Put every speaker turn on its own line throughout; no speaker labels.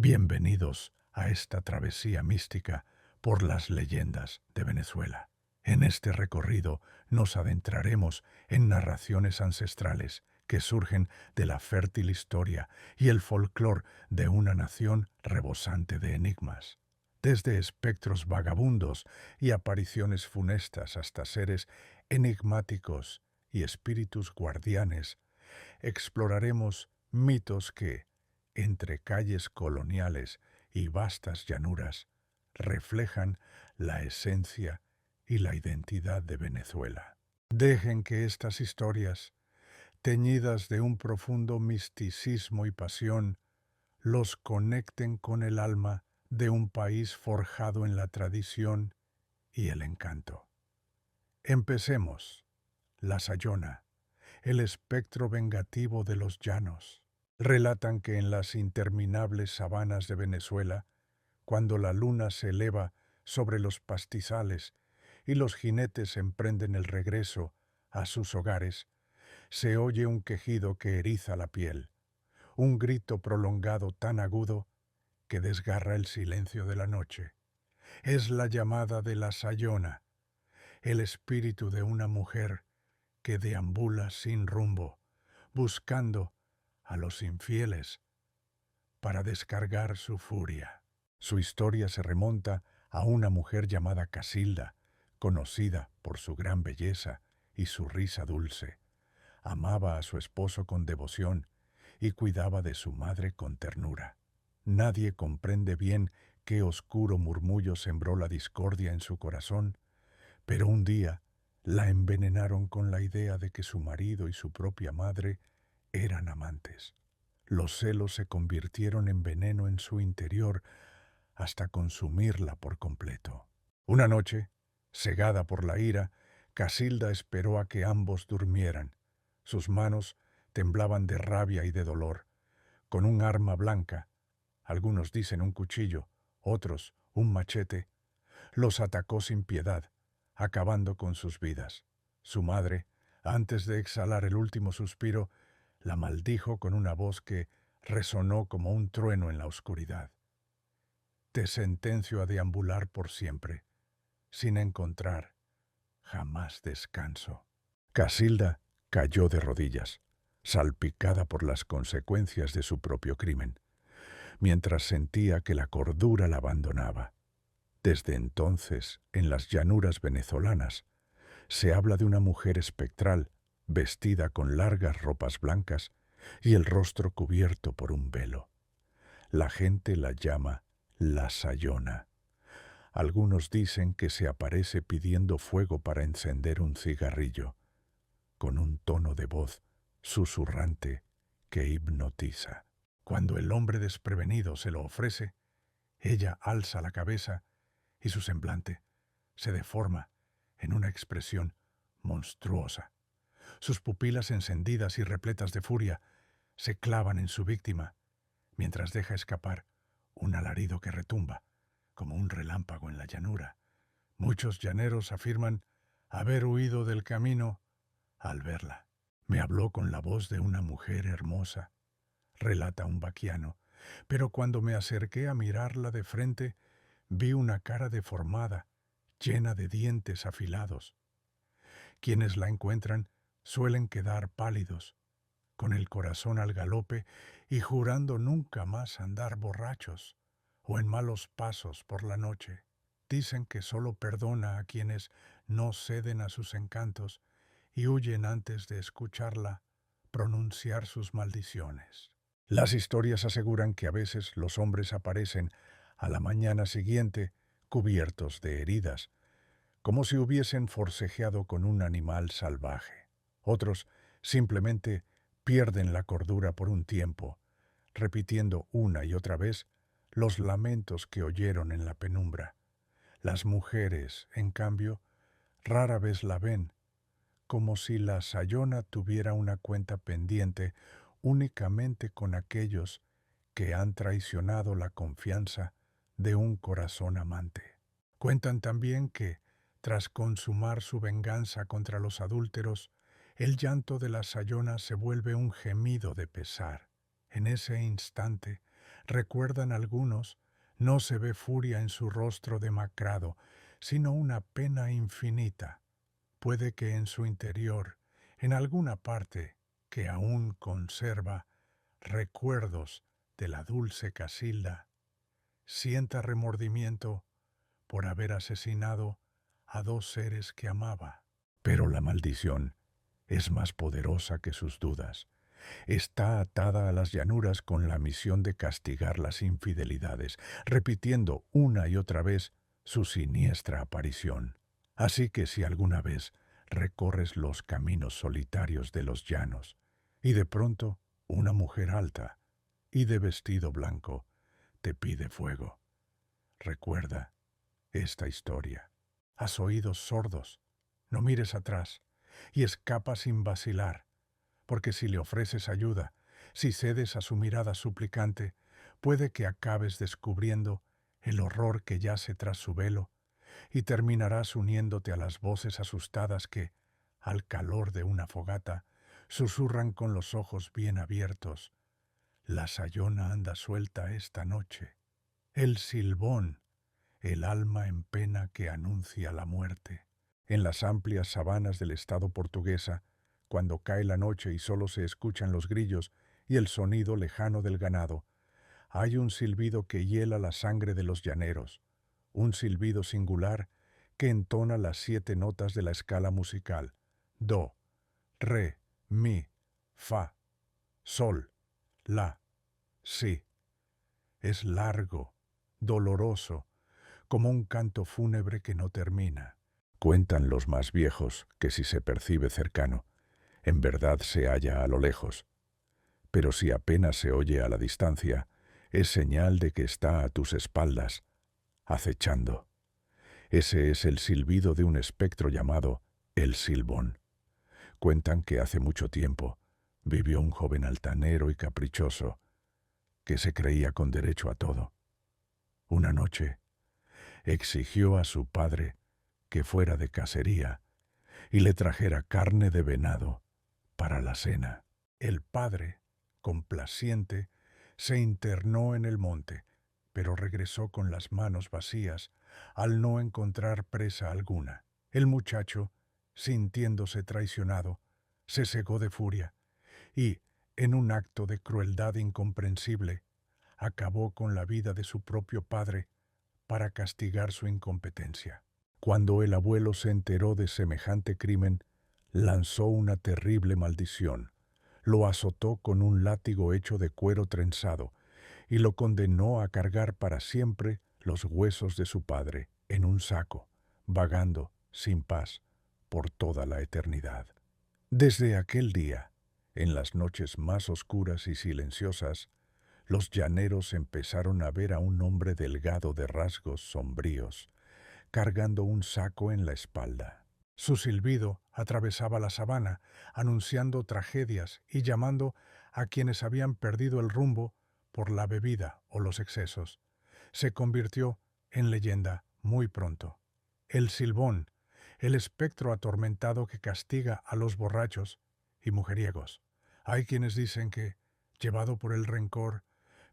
Bienvenidos a esta travesía mística por las leyendas de Venezuela. En este recorrido nos adentraremos en narraciones ancestrales que surgen de la fértil historia y el folclore de una nación rebosante de enigmas. Desde espectros vagabundos y apariciones funestas hasta seres enigmáticos y espíritus guardianes, exploraremos mitos que, entre calles coloniales y vastas llanuras, reflejan la esencia y la identidad de Venezuela. Dejen que estas historias, teñidas de un profundo misticismo y pasión, los conecten con el alma de un país forjado en la tradición y el encanto. Empecemos. La Sayona, el espectro vengativo de los llanos. Relatan que en las interminables sabanas de Venezuela, cuando la luna se eleva sobre los pastizales y los jinetes emprenden el regreso a sus hogares, se oye un quejido que eriza la piel, un grito prolongado tan agudo que desgarra el silencio de la noche. Es la llamada de la Sayona, el espíritu de una mujer que deambula sin rumbo, buscando a los infieles para descargar su furia. Su historia se remonta a una mujer llamada Casilda, conocida por su gran belleza y su risa dulce. Amaba a su esposo con devoción y cuidaba de su madre con ternura. Nadie comprende bien qué oscuro murmullo sembró la discordia en su corazón, pero un día la envenenaron con la idea de que su marido y su propia madre eran amantes. Los celos se convirtieron en veneno en su interior hasta consumirla por completo. Una noche, cegada por la ira, Casilda esperó a que ambos durmieran. Sus manos temblaban de rabia y de dolor. Con un arma blanca, algunos dicen un cuchillo, otros un machete, los atacó sin piedad, acabando con sus vidas. Su madre, antes de exhalar el último suspiro, la maldijo con una voz que resonó como un trueno en la oscuridad. Te sentencio a deambular por siempre, sin encontrar jamás descanso. Casilda cayó de rodillas, salpicada por las consecuencias de su propio crimen, mientras sentía que la cordura la abandonaba. Desde entonces, en las llanuras venezolanas, se habla de una mujer espectral, vestida con largas ropas blancas y el rostro cubierto por un velo. La gente la llama la Sayona. Algunos dicen que se aparece pidiendo fuego para encender un cigarrillo, con un tono de voz susurrante que hipnotiza. Cuando el hombre desprevenido se lo ofrece, ella alza la cabeza y su semblante se deforma en una expresión monstruosa. Sus pupilas encendidas y repletas de furia se clavan en su víctima, mientras deja escapar un alarido que retumba como un relámpago en la llanura. Muchos llaneros afirman haber huido del camino al verla. Me habló con la voz de una mujer hermosa, relata un vaquiano, pero cuando me acerqué a mirarla de frente, vi una cara deformada, llena de dientes afilados. Quienes la encuentran suelen quedar pálidos, con el corazón al galope y jurando nunca más andar borrachos o en malos pasos por la noche. Dicen que solo perdona a quienes no ceden a sus encantos y huyen antes de escucharla pronunciar sus maldiciones. Las historias aseguran que a veces los hombres aparecen a la mañana siguiente cubiertos de heridas, como si hubiesen forcejeado con un animal salvaje. Otros simplemente pierden la cordura por un tiempo, repitiendo una y otra vez los lamentos que oyeron en la penumbra. Las mujeres, en cambio, rara vez la ven, como si la Sayona tuviera una cuenta pendiente únicamente con aquellos que han traicionado la confianza de un corazón amante. Cuentan también que, tras consumar su venganza contra los adúlteros, el llanto de la Sayona se vuelve un gemido de pesar. En ese instante, Recuerdan algunos, no se ve furia en su rostro demacrado, sino una pena infinita. Puede que en su interior, en alguna parte que aún conserva recuerdos de la dulce Casilda, sienta remordimiento por haber asesinado a dos seres que amaba. Pero la maldición es más poderosa que sus dudas. Está atada a las llanuras con la misión de castigar las infidelidades, repitiendo una y otra vez su siniestra aparición. Así que si alguna vez recorres los caminos solitarios de los llanos, y de pronto una mujer alta y de vestido blanco te pide fuego, recuerda esta historia. Has oídos sordos, no mires atrás y escapa sin vacilar, porque si le ofreces ayuda, si cedes a su mirada suplicante, puede que acabes descubriendo el horror que yace tras su velo y terminarás uniéndote a las voces asustadas que, al calor de una fogata, susurran con los ojos bien abiertos: la sayona anda suelta esta noche. El silbón, el alma en pena que anuncia la muerte. En las amplias sabanas del estado portuguesa, cuando cae la noche y solo se escuchan los grillos y el sonido lejano del ganado, hay un silbido que hiela la sangre de los llaneros, un silbido singular que entona las 7 notas de la escala musical: do, re, mi, fa, sol, la, si. Es largo, doloroso, como un canto fúnebre que no termina. Cuentan los más viejos que si se percibe cercano, en verdad se halla a lo lejos, pero si apenas se oye a la distancia, es señal de que está a tus espaldas, acechando. Ese es el silbido de un espectro llamado el Silbón. Cuentan que hace mucho tiempo vivió un joven altanero y caprichoso que se creía con derecho a todo. Una noche exigió a su padre que fuera de cacería y le trajera carne de venado para la cena. El padre, complaciente, se internó en el monte, pero regresó con las manos vacías al no encontrar presa alguna. El muchacho, sintiéndose traicionado, se cegó de furia y, en un acto de crueldad incomprensible, acabó con la vida de su propio padre para castigar su incompetencia. Cuando el abuelo se enteró de semejante crimen, lanzó una terrible maldición, lo azotó con un látigo hecho de cuero trenzado y lo condenó a cargar para siempre los huesos de su padre en un saco, vagando sin paz por toda la eternidad. Desde aquel día, en las noches más oscuras y silenciosas, los llaneros empezaron a ver a un hombre delgado de rasgos sombríos, cargando un saco en la espalda. Su silbido atravesaba la sabana, anunciando tragedias y llamando a quienes habían perdido el rumbo por la bebida o los excesos. Se convirtió en leyenda muy pronto. El Silbón, el espectro atormentado que castiga a los borrachos y mujeriegos. Hay quienes dicen que, llevado por el rencor,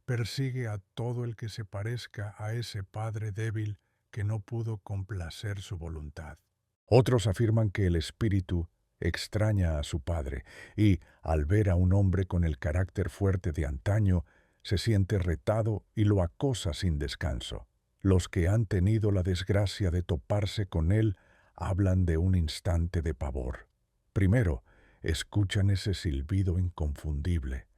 persigue a todo el que se parezca a ese padre débil que no pudo complacer su voluntad. Otros afirman que el espíritu extraña a su padre y, al ver a un hombre con el carácter fuerte de antaño, se siente retado y lo acosa sin descanso. Los que han tenido la desgracia de toparse con él hablan de un instante de pavor. Primero, escuchan ese silbido inconfundible,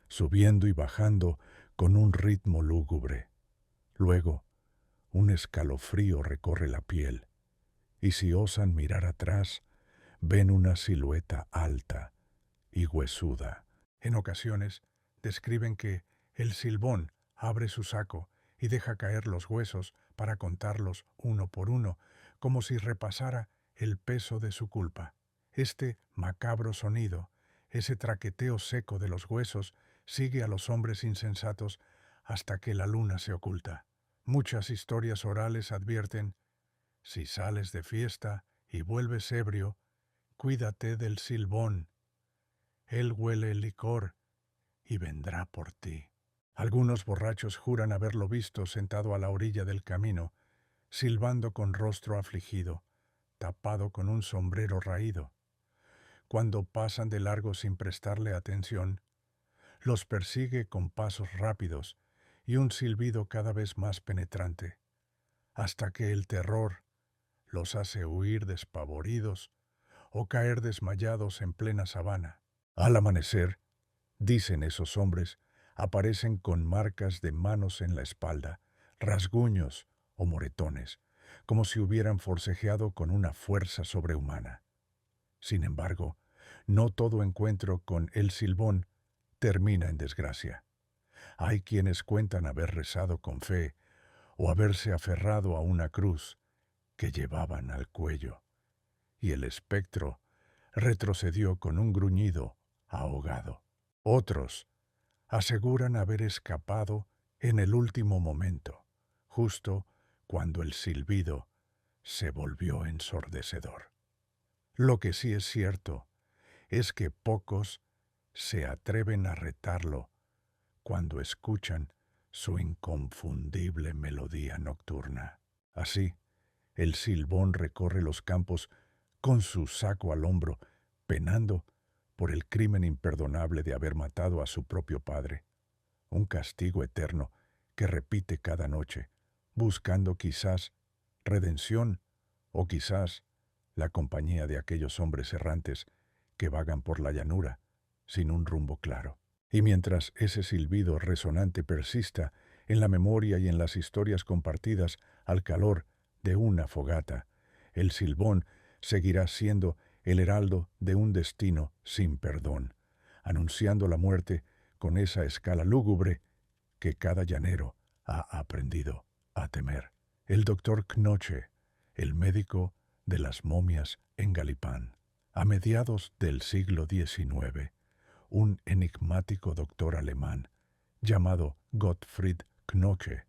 subiendo y bajando con un ritmo lúgubre. Luego, un escalofrío recorre la piel, y si osan mirar atrás, ven una silueta alta y huesuda. En ocasiones, describen que el Silbón abre su saco y deja caer los huesos para contarlos uno por uno, como si repasara el peso de su culpa. Este macabro sonido, ese traqueteo seco de los huesos, sigue a los hombres insensatos hasta que la luna se oculta. Muchas historias orales advierten: si sales de fiesta y vuelves ebrio, cuídate del Silbón. Él huele el licor y vendrá por ti. Algunos borrachos juran haberlo visto sentado a la orilla del camino, silbando con rostro afligido, tapado con un sombrero raído. Cuando pasan de largo sin prestarle atención, los persigue con pasos rápidos y un silbido cada vez más penetrante, hasta que el terror los hace huir despavoridos o caer desmayados en plena sabana. Al amanecer, dicen esos hombres, aparecen con marcas de manos en la espalda, rasguños o moretones, como si hubieran forcejeado con una fuerza sobrehumana. Sin embargo, no todo encuentro con el Silbón termina en desgracia. Hay quienes cuentan haber rezado con fe o haberse aferrado a una cruz que llevaban al cuello, y el espectro retrocedió con un gruñido ahogado. Otros aseguran haber escapado en el último momento, justo cuando el silbido se volvió ensordecedor. Lo que sí es cierto es que pocos se atreven a retarlo cuando escuchan su inconfundible melodía nocturna. Así, el Silbón recorre los campos con su saco al hombro, penando por el crimen imperdonable de haber matado a su propio padre, un castigo eterno que repite cada noche, buscando quizás redención o quizás la compañía de aquellos hombres errantes que vagan por la llanura sin un rumbo claro. Y mientras ese silbido resonante persista en la memoria y en las historias compartidas al calor de una fogata, el Silbón seguirá siendo el heraldo de un destino sin perdón, anunciando la muerte con esa escala lúgubre que cada llanero ha aprendido a temer. El doctor Knoche, el médico de las momias en Galipán. A mediados del siglo XIX, un enigmático doctor alemán llamado Gottfried Knoche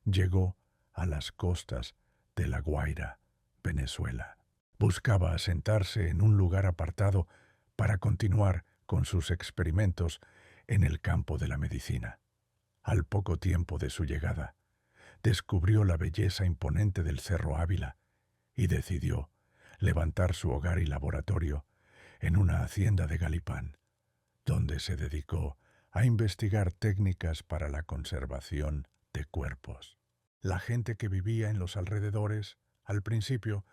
llegó a las costas de La Guaira, Venezuela. Buscaba asentarse en un lugar apartado para continuar con sus experimentos en el campo de la medicina. Al poco tiempo de su llegada, descubrió la belleza imponente del Cerro Ávila y decidió levantar su hogar y laboratorio en una hacienda de Galipán, donde se dedicó a investigar técnicas para la conservación de cuerpos. La gente que vivía en los alrededores, al principio,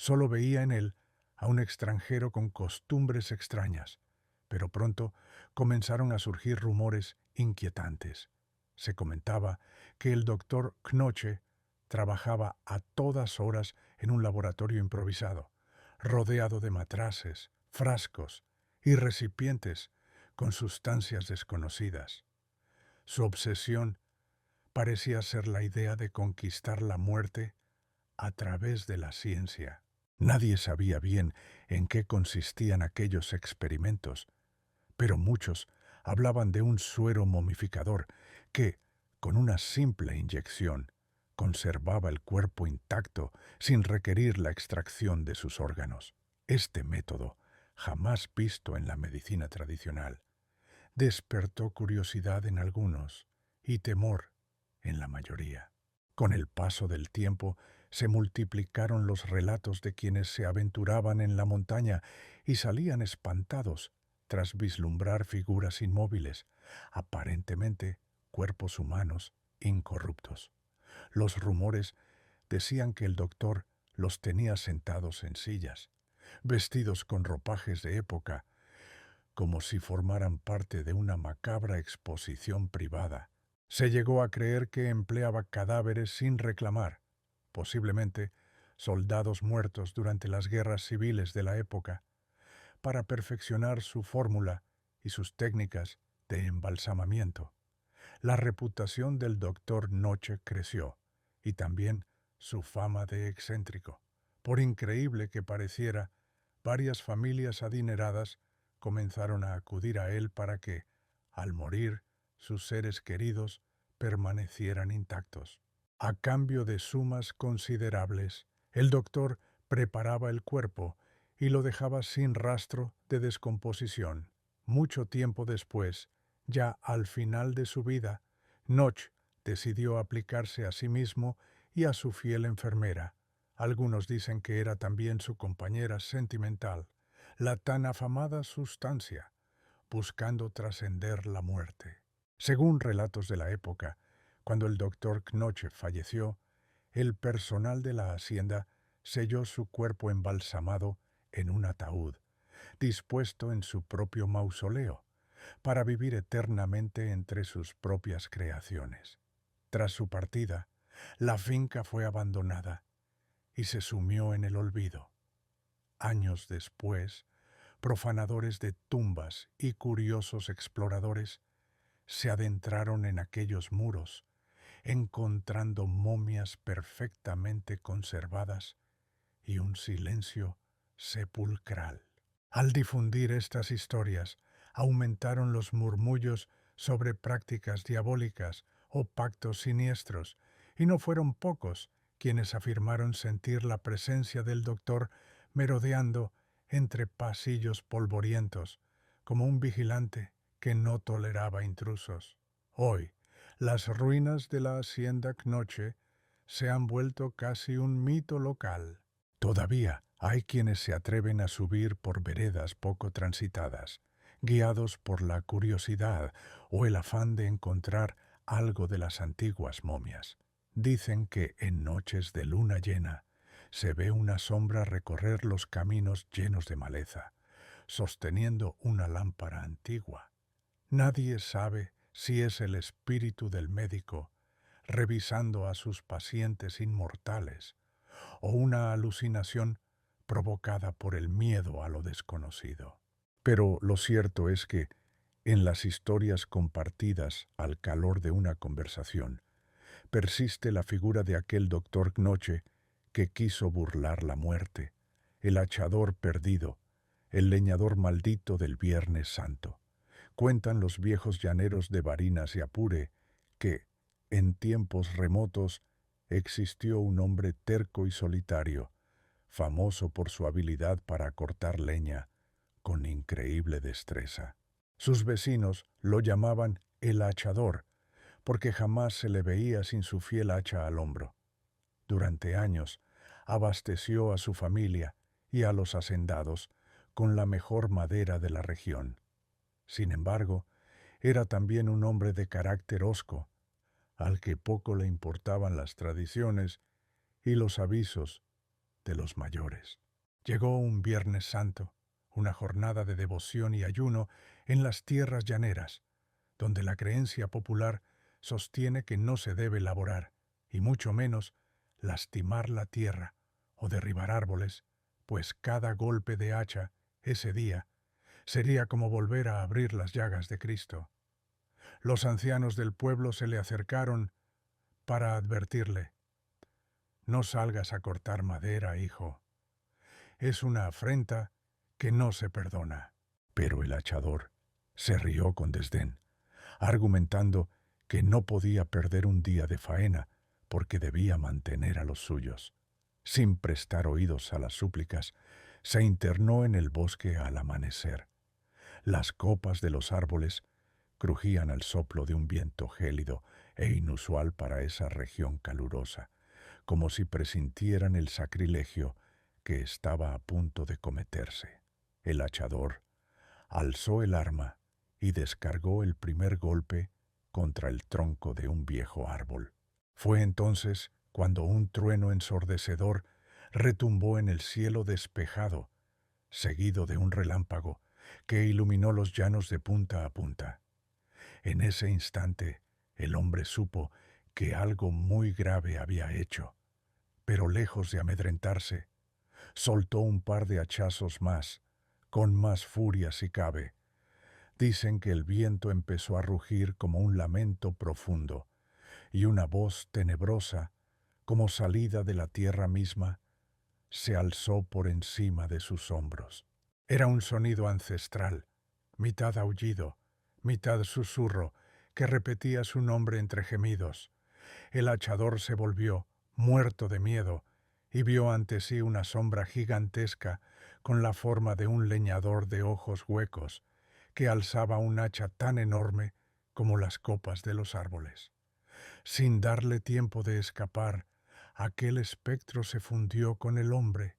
solo veía en él a un extranjero con costumbres extrañas, pero pronto comenzaron a surgir rumores inquietantes. Se comentaba que el doctor Knoche trabajaba a todas horas en un laboratorio improvisado, rodeado de matraces, frascos y recipientes con sustancias desconocidas. Su obsesión parecía ser la idea de conquistar la muerte a través de la ciencia. Nadie sabía bien en qué consistían aquellos experimentos, pero muchos hablaban de un suero momificador que, con una simple inyección, conservaba el cuerpo intacto sin requerir la extracción de sus órganos. Este método, jamás visto en la medicina tradicional, despertó curiosidad en algunos y temor en la mayoría. Con el paso del tiempo se multiplicaron los relatos de quienes se aventuraban en la montaña y salían espantados tras vislumbrar figuras inmóviles, aparentemente cuerpos humanos incorruptos. Los rumores decían que el doctor los tenía sentados en sillas, vestidos con ropajes de época, como si formaran parte de una macabra exposición privada. Se llegó a creer que empleaba cadáveres sin reclamar, posiblemente soldados muertos durante las guerras civiles de la época, para perfeccionar su fórmula y sus técnicas de embalsamamiento. La reputación del doctor Knoche creció, y también su fama de excéntrico. Por increíble que pareciera, varias familias adineradas comenzaron a acudir a él para que, al morir, sus seres queridos permanecieran intactos. A cambio de sumas considerables, el doctor preparaba el cuerpo y lo dejaba sin rastro de descomposición. Mucho tiempo después, ya al final de su vida, Knoch decidió aplicarse a sí mismo y a su fiel enfermera. Algunos dicen que era también su compañera sentimental, la tan afamada sustancia, buscando trascender la muerte. Según relatos de la época, cuando el doctor Knoche falleció, el personal de la hacienda selló su cuerpo embalsamado en un ataúd, dispuesto en su propio mausoleo, para vivir eternamente entre sus propias creaciones. Tras su partida, la finca fue abandonada y se sumió en el olvido. Años después, profanadores de tumbas y curiosos exploradores se adentraron en aquellos muros, encontrando momias perfectamente conservadas y un silencio sepulcral. Al difundir estas historias, aumentaron los murmullos sobre prácticas diabólicas o pactos siniestros, y no fueron pocos quienes afirmaron sentir la presencia del doctor merodeando entre pasillos polvorientos, como un vigilante que no toleraba intrusos. Hoy, las ruinas de la hacienda Knoche se han vuelto casi un mito local. Todavía hay quienes se atreven a subir por veredas poco transitadas, guiados por la curiosidad o el afán de encontrar algo de las antiguas momias. Dicen que en noches de luna llena se ve una sombra recorrer los caminos llenos de maleza, sosteniendo una lámpara antigua. Nadie sabe si es el espíritu del médico revisando a sus pacientes inmortales o una alucinación provocada por el miedo a lo desconocido. Pero lo cierto es que, en las historias compartidas al calor de una conversación, persiste la figura de aquel doctor Knoche que quiso burlar la muerte, el hachador perdido, el leñador maldito del Viernes Santo. Cuentan los viejos llaneros de Barinas y Apure que, en tiempos remotos, existió un hombre terco y solitario, famoso por su habilidad para cortar leña con increíble destreza. Sus vecinos lo llamaban el hachador, porque jamás se le veía sin su fiel hacha al hombro. Durante años abasteció a su familia y a los hacendados con la mejor madera de la región. Sin embargo, era también un hombre de carácter hosco, al que poco le importaban las tradiciones y los avisos de los mayores. Llegó un Viernes Santo, una jornada de devoción y ayuno en las tierras llaneras, donde la creencia popular sostiene que no se debe laborar, y mucho menos lastimar la tierra o derribar árboles, pues cada golpe de hacha, ese día, sería como volver a abrir las llagas de Cristo. Los ancianos del pueblo se le acercaron para advertirle: «No salgas a cortar madera, hijo. Es una afrenta que no se perdona». Pero el hachador se rió con desdén, argumentando que no podía perder un día de faena porque debía mantener a los suyos. Sin prestar oídos a las súplicas, se internó en el bosque al amanecer. Las copas de los árboles crujían al soplo de un viento gélido e inusual para esa región calurosa, como si presintieran el sacrilegio que estaba a punto de cometerse. El hachador alzó el arma y descargó el primer golpe contra el tronco de un viejo árbol. Fue entonces cuando un trueno ensordecedor retumbó en el cielo despejado, seguido de un relámpago que iluminó los llanos de punta a punta. En ese instante, el hombre supo que algo muy grave había hecho, pero lejos de amedrentarse, soltó un par de hachazos más, con más furia si cabe. Dicen que el viento empezó a rugir como un lamento profundo, y una voz tenebrosa, como salida de la tierra misma, se alzó por encima de sus hombros. Era un sonido ancestral, mitad aullido, mitad susurro, que repetía su nombre entre gemidos. El hachador se volvió, muerto de miedo, y vio ante sí una sombra gigantesca con la forma de un leñador de ojos huecos, que alzaba un hacha tan enorme como las copas de los árboles. Sin darle tiempo de escapar, aquel espectro se fundió con el hombre,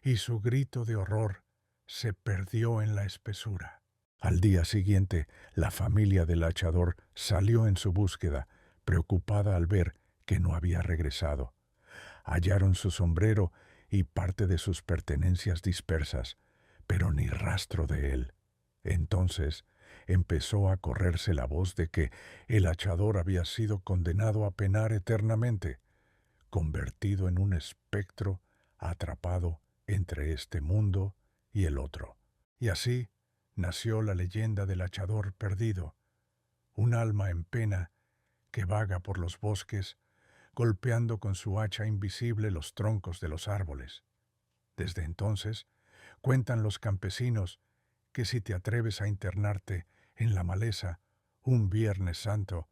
y su grito de horror se perdió en la espesura. Al día siguiente, la familia del hachador salió en su búsqueda, preocupada al ver que no había regresado. Hallaron su sombrero y parte de sus pertenencias dispersas, pero ni rastro de él. Entonces empezó a correrse la voz de que el hachador había sido condenado a penar eternamente, convertido en un espectro atrapado entre este mundo y el otro. Y así nació la leyenda del hachador perdido, un alma en pena que vaga por los bosques, golpeando con su hacha invisible los troncos de los árboles. Desde entonces, cuentan los campesinos que si te atreves a internarte en la maleza un Viernes Santo,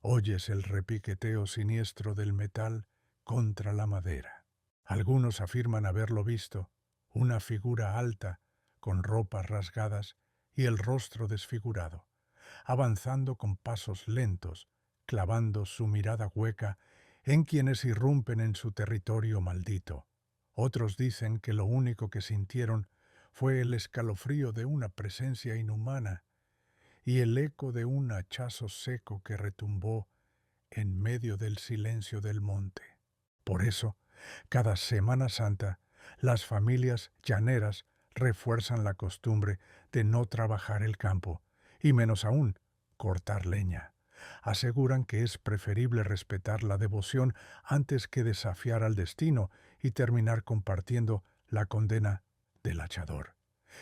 oyes el repiqueteo siniestro del metal contra la madera. Algunos afirman haberlo visto, una figura alta, con ropas rasgadas y el rostro desfigurado, avanzando con pasos lentos, clavando su mirada hueca en quienes irrumpen en su territorio maldito. Otros dicen que lo único que sintieron fue el escalofrío de una presencia inhumana y el eco de un hachazo seco que retumbó en medio del silencio del monte. Por eso, cada Semana Santa, las familias llaneras refuerzan la costumbre de no trabajar el campo, y menos aún, cortar leña. Aseguran que es preferible respetar la devoción antes que desafiar al destino y terminar compartiendo la condena del hachador.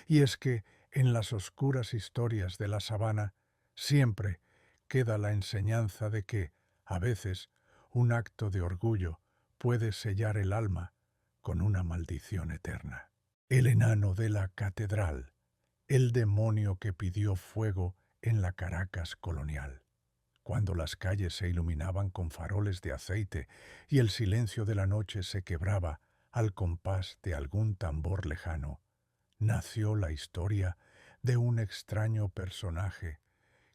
Y es que en las oscuras historias de la sabana siempre queda la enseñanza de que, a veces, un acto de orgullo puede sellar el alma con una maldición eterna. El enano de la catedral, el demonio que pidió fuego en la Caracas colonial. Cuando las calles se iluminaban con faroles de aceite y el silencio de la noche se quebraba al compás de algún tambor lejano, nació la historia de un extraño personaje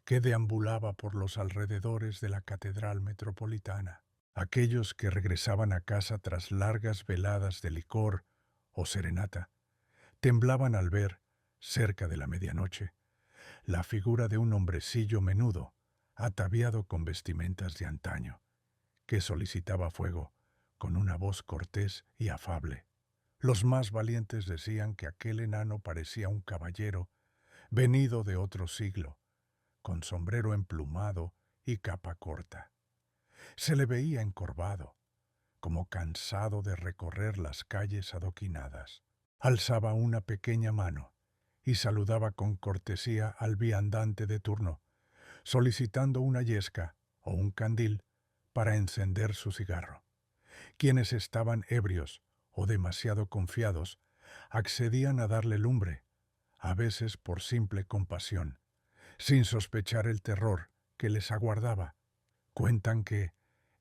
que deambulaba por los alrededores de la Catedral Metropolitana. Aquellos que regresaban a casa tras largas veladas de licor o serenata temblaban al ver, cerca de la medianoche, la figura de un hombrecillo menudo, ataviado con vestimentas de antaño, que solicitaba fuego con una voz cortés y afable. Los más valientes decían que aquel enano parecía un caballero venido de otro siglo, con sombrero emplumado y capa corta. Se le veía encorvado, como cansado de recorrer las calles adoquinadas. Alzaba una pequeña mano y saludaba con cortesía al viandante de turno, solicitando una yesca o un candil para encender su cigarro. Quienes estaban ebrios o demasiado confiados accedían a darle lumbre, a veces por simple compasión, sin sospechar el terror que les aguardaba. Cuentan que,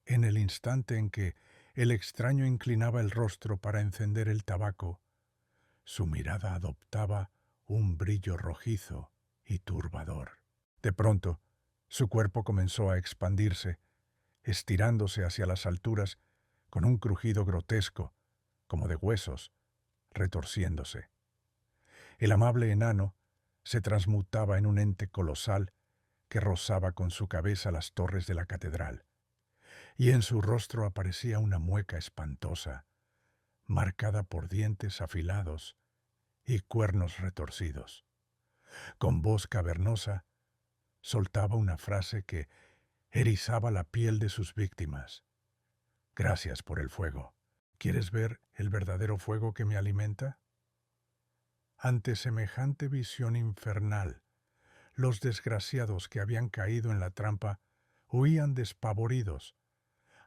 en el instante en que el extraño inclinaba el rostro para encender el tabaco, su mirada adoptaba un brillo rojizo y turbador. De pronto, su cuerpo comenzó a expandirse, estirándose hacia las alturas con un crujido grotesco, como de huesos, retorciéndose. El amable enano se transmutaba en un ente colosal que rozaba con su cabeza las torres de la catedral, y en su rostro aparecía una mueca espantosa, marcada por dientes afilados y cuernos retorcidos. Con voz cavernosa, soltaba una frase que erizaba la piel de sus víctimas. Gracias por el fuego. ¿Quieres ver el verdadero fuego que me alimenta? Ante semejante visión infernal, los desgraciados que habían caído en la trampa huían despavoridos,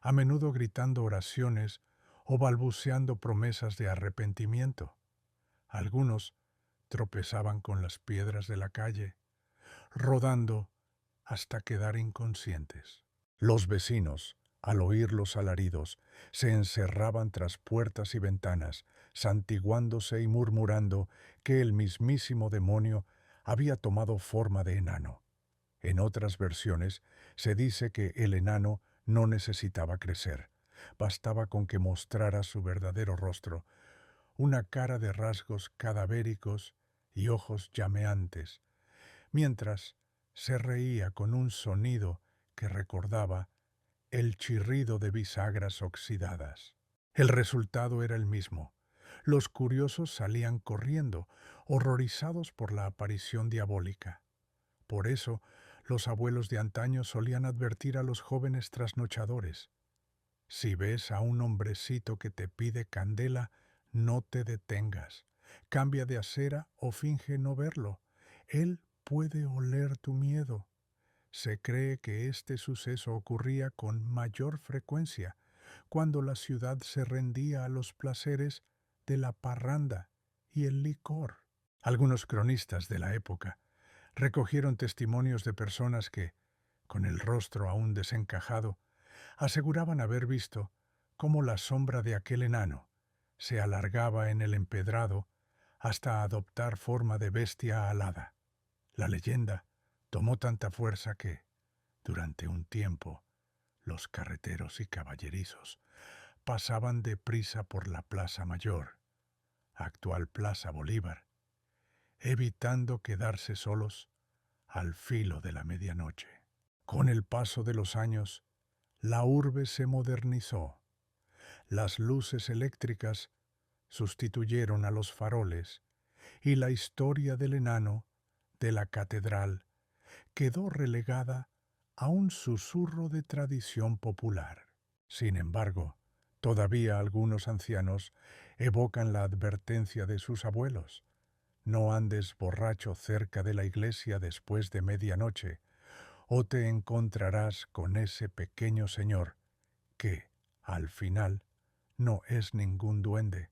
a menudo gritando oraciones o balbuceando promesas de arrepentimiento. Algunos tropezaban con las piedras de la calle, rodando hasta quedar inconscientes. Los vecinos, al oír los alaridos, se encerraban tras puertas y ventanas, santiguándose y murmurando que el mismísimo demonio había tomado forma de enano. En otras versiones se dice que el enano no necesitaba crecer. Bastaba con que mostrara su verdadero rostro, una cara de rasgos cadavéricos y ojos llameantes, mientras se reía con un sonido que recordaba el chirrido de bisagras oxidadas. El resultado era el mismo. Los curiosos salían corriendo, horrorizados por la aparición diabólica. Por eso, los abuelos de antaño solían advertir a los jóvenes trasnochadores: si ves a un hombrecito que te pide candela, no te detengas. Cambia de acera o finge no verlo. Él puede oler tu miedo. Se cree que este suceso ocurría con mayor frecuencia cuando la ciudad se rendía a los placeres de la parranda y el licor. Algunos cronistas de la época recogieron testimonios de personas que, con el rostro aún desencajado, aseguraban haber visto cómo la sombra de aquel enano se alargaba en el empedrado hasta adoptar forma de bestia alada. La leyenda tomó tanta fuerza que, durante un tiempo, los carreteros y caballerizos pasaban deprisa por la Plaza Mayor, actual Plaza Bolívar, evitando quedarse solos al filo de la medianoche. Con el paso de los años, la urbe se modernizó. Las luces eléctricas sustituyeron a los faroles y la historia del enano de la catedral quedó relegada a un susurro de tradición popular. Sin embargo, todavía algunos ancianos evocan la advertencia de sus abuelos: no andes borracho cerca de la iglesia después de medianoche, o te encontrarás con ese pequeño señor que, al final, no es ningún duende,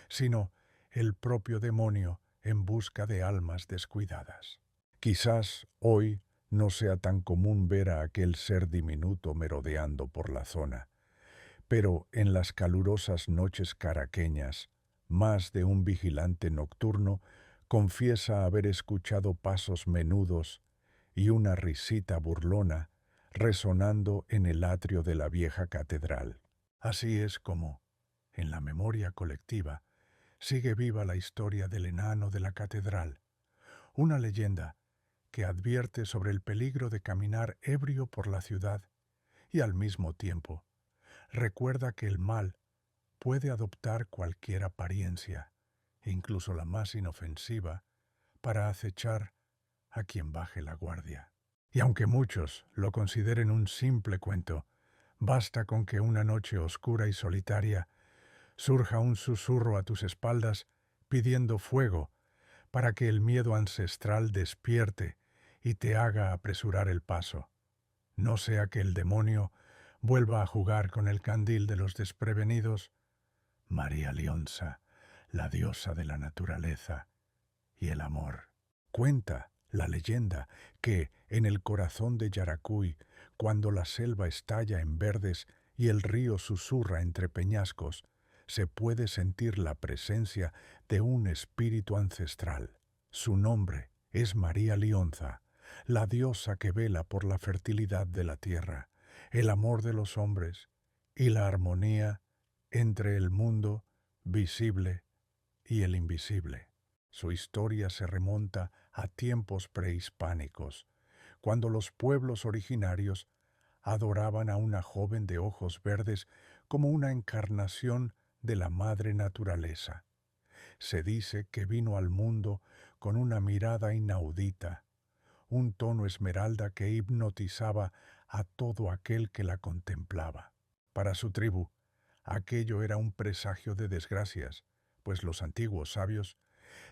sino el propio demonio en busca de almas descuidadas. Quizás hoy no sea tan común ver a aquel ser diminuto merodeando por la zona, pero en las calurosas noches caraqueñas, más de un vigilante nocturno confiesa haber escuchado pasos menudos y una risita burlona resonando en el atrio de la vieja catedral. Así es como, en la memoria colectiva, sigue viva la historia del enano de la catedral, una leyenda que advierte sobre el peligro de caminar ebrio por la ciudad y, al mismo tiempo, recuerda que el mal puede adoptar cualquier apariencia, incluso la más inofensiva, para acechar a quien baje la guardia. Y aunque muchos lo consideren un simple cuento, basta con que una noche oscura y solitaria surja un susurro a tus espaldas pidiendo fuego para que el miedo ancestral despierte y te haga apresurar el paso. No sea que el demonio vuelva a jugar con el candil de los desprevenidos. María Lionza, la diosa de la naturaleza y el amor. Cuenta la leyenda que en el corazón de Yaracuy, cuando la selva estalla en verdes y el río susurra entre peñascos, se puede sentir la presencia de un espíritu ancestral. Su nombre es María Lionza, la diosa que vela por la fertilidad de la tierra, el amor de los hombres y la armonía entre el mundo visible y el invisible. Su historia se remonta a tiempos prehispánicos, cuando los pueblos originarios adoraban a una joven de ojos verdes como una encarnación de la madre naturaleza. Se dice que vino al mundo con una mirada inaudita, un tono esmeralda que hipnotizaba a todo aquel que la contemplaba. Para su tribu, aquello era un presagio de desgracias, pues los antiguos sabios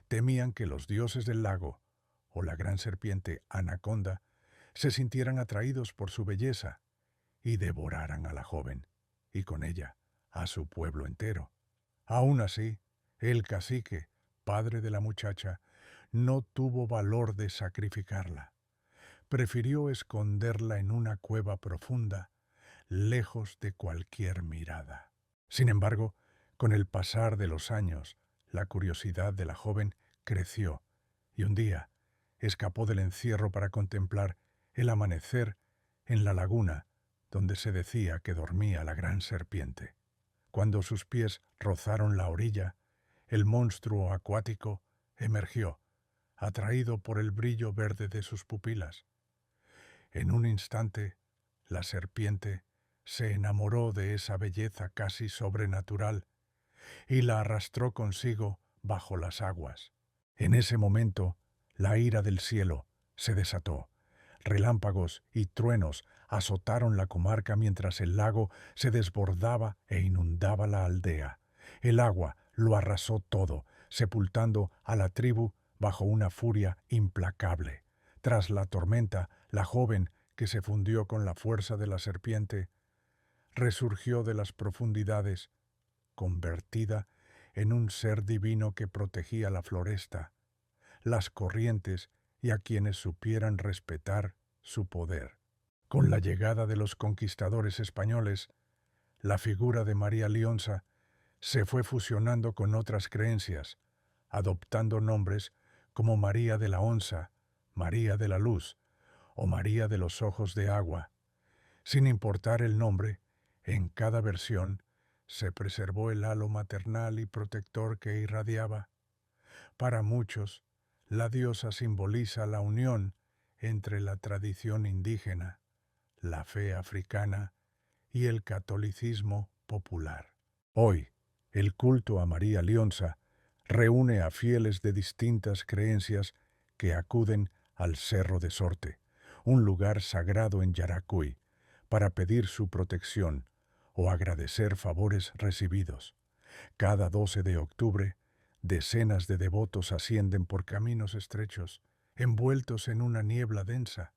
temían que los dioses del lago, o la gran serpiente Anaconda, se sintieran atraídos por su belleza y devoraran a la joven, y con ella a su pueblo entero. Aún así, el cacique, padre de la muchacha, no tuvo valor de sacrificarla. Prefirió esconderla en una cueva profunda, lejos de cualquier mirada. Sin embargo, con el pasar de los años, la curiosidad de la joven creció, y un día escapó del encierro para contemplar el amanecer en la laguna donde se decía que dormía la gran serpiente. Cuando sus pies rozaron la orilla, el monstruo acuático emergió, atraído por el brillo verde de sus pupilas. En un instante, la serpiente se enamoró de esa belleza casi sobrenatural y la arrastró consigo bajo las aguas. En ese momento, la ira del cielo se desató. Relámpagos y truenos azotaron la comarca mientras el lago se desbordaba e inundaba la aldea. El agua lo arrasó todo, sepultando a la tribu bajo una furia implacable. Tras la tormenta, la joven, que se fundió con la fuerza de la serpiente, resurgió de las profundidades, convertida en un ser divino que protegía la floresta, las corrientes y a quienes supieran respetar su poder. Con la llegada de los conquistadores españoles, la figura de María Lionsa se fue fusionando con otras creencias, adoptando nombres como María de la Onza, María de la Luz o María de los Ojos de Agua. Sin importar el nombre, en cada versión se preservó el halo maternal y protector que irradiaba. Para muchos, la diosa simboliza la unión entre la tradición indígena, la fe africana y el catolicismo popular. Hoy, el culto a María Lionsa reúne a fieles de distintas creencias que acuden al Cerro de Sorte, un lugar sagrado en Yaracuy, para pedir su protección o agradecer favores recibidos. Cada 12 de octubre, decenas de devotos ascienden por caminos estrechos, envueltos en una niebla densa,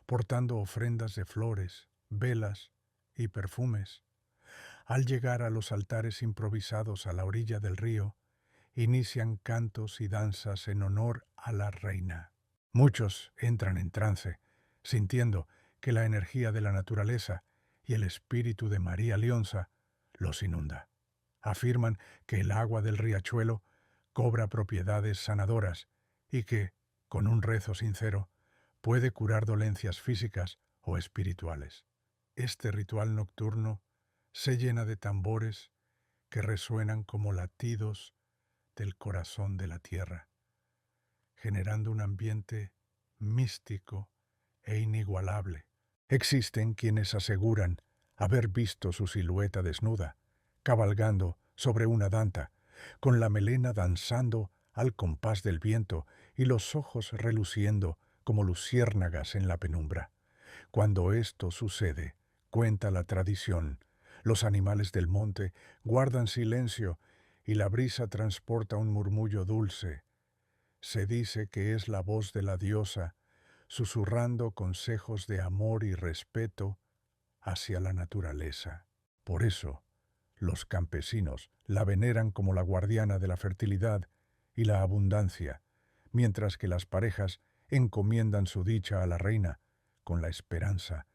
portando ofrendas de flores, velas y perfumes. Al llegar a los altares improvisados a la orilla del río, inician cantos y danzas en honor a la reina. Muchos entran en trance, sintiendo que la energía de la naturaleza y el espíritu de María Lionsa los inunda. Afirman que el agua del riachuelo cobra propiedades sanadoras y que, con un rezo sincero, puede curar dolencias físicas o espirituales. Este ritual nocturno se llena de tambores que resuenan como latidos del corazón de la tierra, generando un ambiente místico e inigualable. Existen quienes aseguran haber visto su silueta desnuda, cabalgando sobre una danta, con la melena danzando al compás del viento y los ojos reluciendo como luciérnagas en la penumbra. Cuando esto sucede, cuenta la tradición, los animales del monte guardan silencio y la brisa transporta un murmullo dulce. Se dice que es la voz de la diosa, susurrando consejos de amor y respeto hacia la naturaleza. Por eso, los campesinos la veneran como la guardiana de la fertilidad y la abundancia, mientras que las parejas encomiendan su dicha a la reina con la esperanza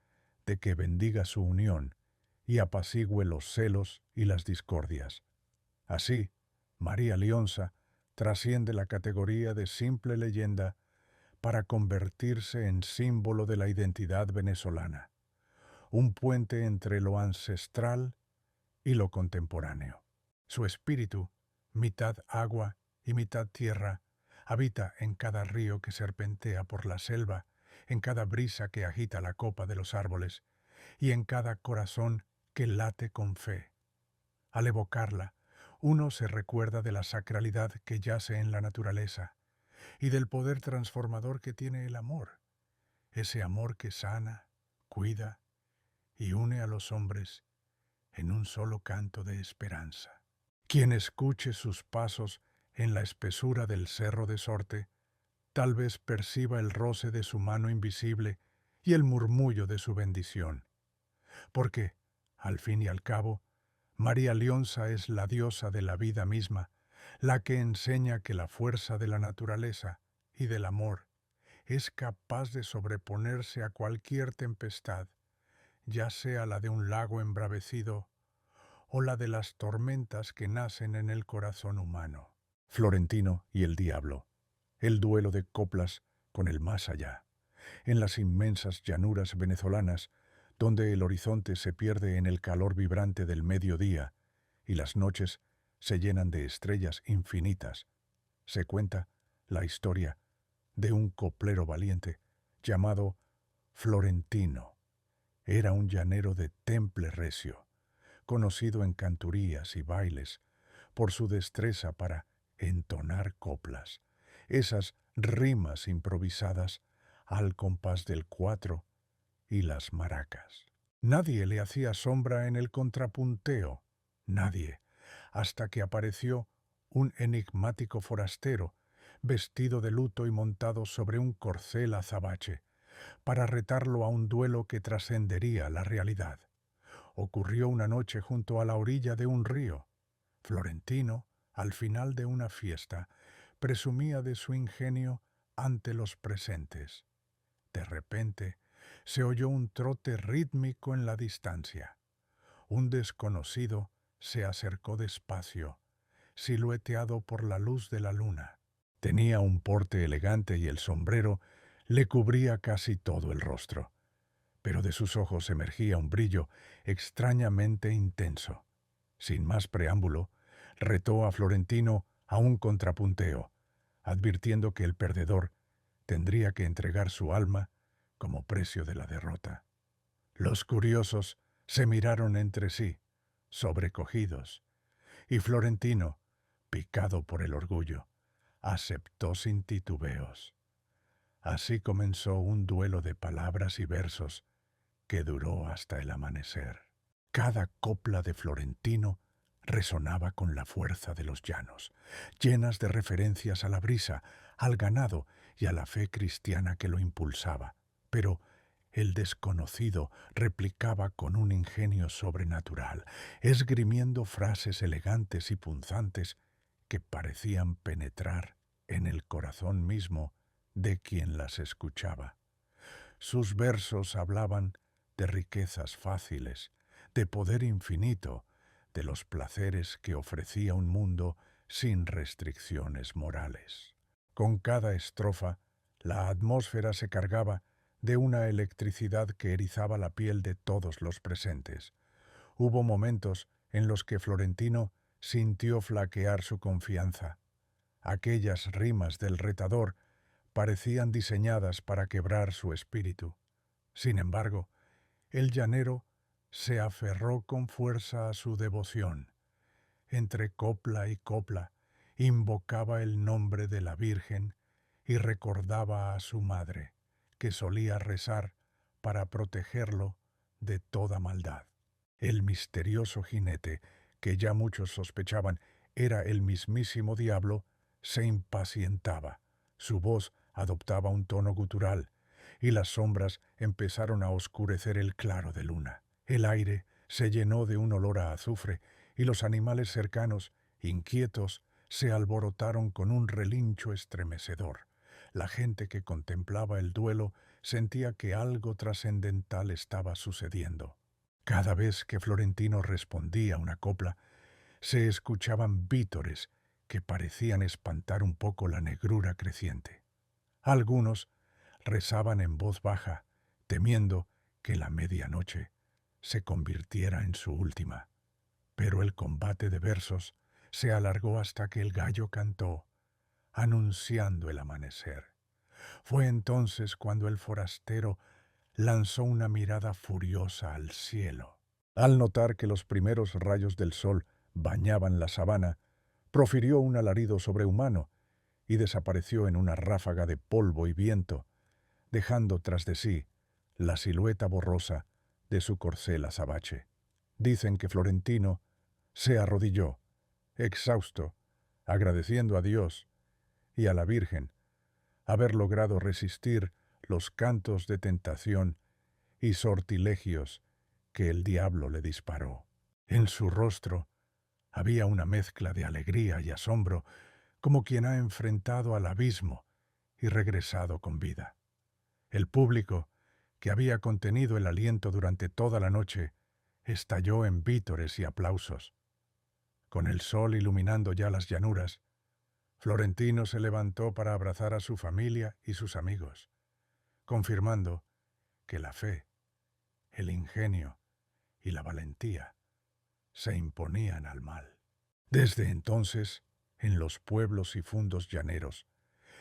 de que bendiga su unión y apacigüe los celos y las discordias. Así, María Lionsa trasciende la categoría de simple leyenda para convertirse en símbolo de la identidad venezolana, un puente entre lo ancestral y lo contemporáneo. Su espíritu, mitad agua y mitad tierra, habita en cada río que serpentea por la selva, en cada brisa que agita la copa de los árboles y en cada corazón que late con fe. Al evocarla, uno se recuerda de la sacralidad que yace en la naturaleza y del poder transformador que tiene el amor, ese amor que sana, cuida y une a los hombres en un solo canto de esperanza. Quien escuche sus pasos en la espesura del Cerro de Sorte, tal vez perciba el roce de su mano invisible y el murmullo de su bendición. Porque, al fin y al cabo, María Lionsa es la diosa de la vida misma, la que enseña que la fuerza de la naturaleza y del amor es capaz de sobreponerse a cualquier tempestad, ya sea la de un lago embravecido o la de las tormentas que nacen en el corazón humano. Florentino y el diablo, el duelo de coplas con el más allá. En las inmensas llanuras venezolanas, donde el horizonte se pierde en el calor vibrante del mediodía y las noches se llenan de estrellas infinitas, se cuenta la historia de un coplero valiente llamado Florentino. Era un llanero de temple recio, conocido en canturías y bailes por su destreza para entonar coplas, esas rimas improvisadas al compás del cuatro y las maracas. Nadie le hacía sombra en el contrapunteo, nadie, hasta que apareció un enigmático forastero, vestido de luto y montado sobre un corcel azabache, para retarlo a un duelo que trascendería la realidad. Ocurrió una noche junto a la orilla de un río. Florentino, al final de una fiesta, presumía de su ingenio ante los presentes. De repente, se oyó un trote rítmico en la distancia. Un desconocido se acercó despacio, silueteado por la luz de la luna. Tenía un porte elegante y el sombrero le cubría casi todo el rostro, pero de sus ojos emergía un brillo extrañamente intenso. Sin más preámbulo, retó a Florentino a un contrapunteo, advirtiendo que el perdedor tendría que entregar su alma como precio de la derrota. Los curiosos se miraron entre sí, sobrecogidos, y Florentino, picado por el orgullo, aceptó sin titubeos. Así comenzó un duelo de palabras y versos que duró hasta el amanecer. Cada copla de Florentino resonaba con la fuerza de los llanos, llenas de referencias a la brisa, al ganado y a la fe cristiana que lo impulsaba. Pero el desconocido replicaba con un ingenio sobrenatural, esgrimiendo frases elegantes y punzantes que parecían penetrar en el corazón mismo de quien las escuchaba. Sus versos hablaban de riquezas fáciles, de poder infinito, de los placeres que ofrecía un mundo sin restricciones morales. Con cada estrofa, la atmósfera se cargaba de una electricidad que erizaba la piel de todos los presentes. Hubo momentos en los que Florentino sintió flaquear su confianza. Aquellas rimas del retador parecían diseñadas para quebrar su espíritu. Sin embargo, el llanero se aferró con fuerza a su devoción. Entre copla y copla invocaba el nombre de la Virgen y recordaba a su madre, que solía rezar para protegerlo de toda maldad. El misterioso jinete, que ya muchos sospechaban era el mismísimo diablo, se impacientaba. Su voz adoptaba un tono gutural, y las sombras empezaron a oscurecer el claro de luna. El aire se llenó de un olor a azufre, y los animales cercanos, inquietos, se alborotaron con un relincho estremecedor. La gente que contemplaba el duelo sentía que algo trascendental estaba sucediendo. Cada vez que Florentino respondía una copla, se escuchaban vítores que parecían espantar un poco la negrura creciente. Algunos rezaban en voz baja, temiendo que la medianoche se convirtiera en su última. Pero el combate de versos se alargó hasta que el gallo cantó, anunciando el amanecer. Fue entonces cuando el forastero lanzó una mirada furiosa al cielo. Al notar que los primeros rayos del sol bañaban la sabana, profirió un alarido sobrehumano y desapareció en una ráfaga de polvo y viento, dejando tras de sí la silueta borrosa de su corcel azabache. Dicen que Florentino se arrodilló, exhausto, agradeciendo a Dios y a la Virgen haber logrado resistir los cantos de tentación y sortilegios que el diablo le disparó. En su rostro había una mezcla de alegría y asombro, como quien ha enfrentado al abismo y regresado con vida. El público, que había contenido el aliento durante toda la noche, estalló en vítores y aplausos. Con el sol iluminando ya las llanuras, Florentino se levantó para abrazar a su familia y sus amigos, confirmando que la fe el ingenio y la valentía se imponían al mal. Desde entonces, en los pueblos y fundos llaneros,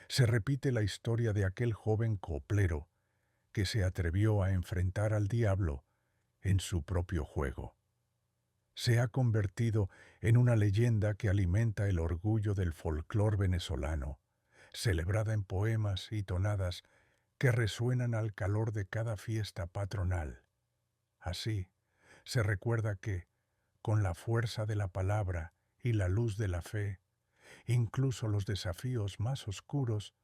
se repite la historia de aquel joven coplero que se atrevió a enfrentar al diablo en su propio juego. Se ha convertido en una leyenda que alimenta el orgullo del folclor venezolano, celebrada en poemas y tonadas que resuenan al calor de cada fiesta patronal. Así, se recuerda que, con la fuerza de la palabra y la luz de la fe, incluso los desafíos más oscuros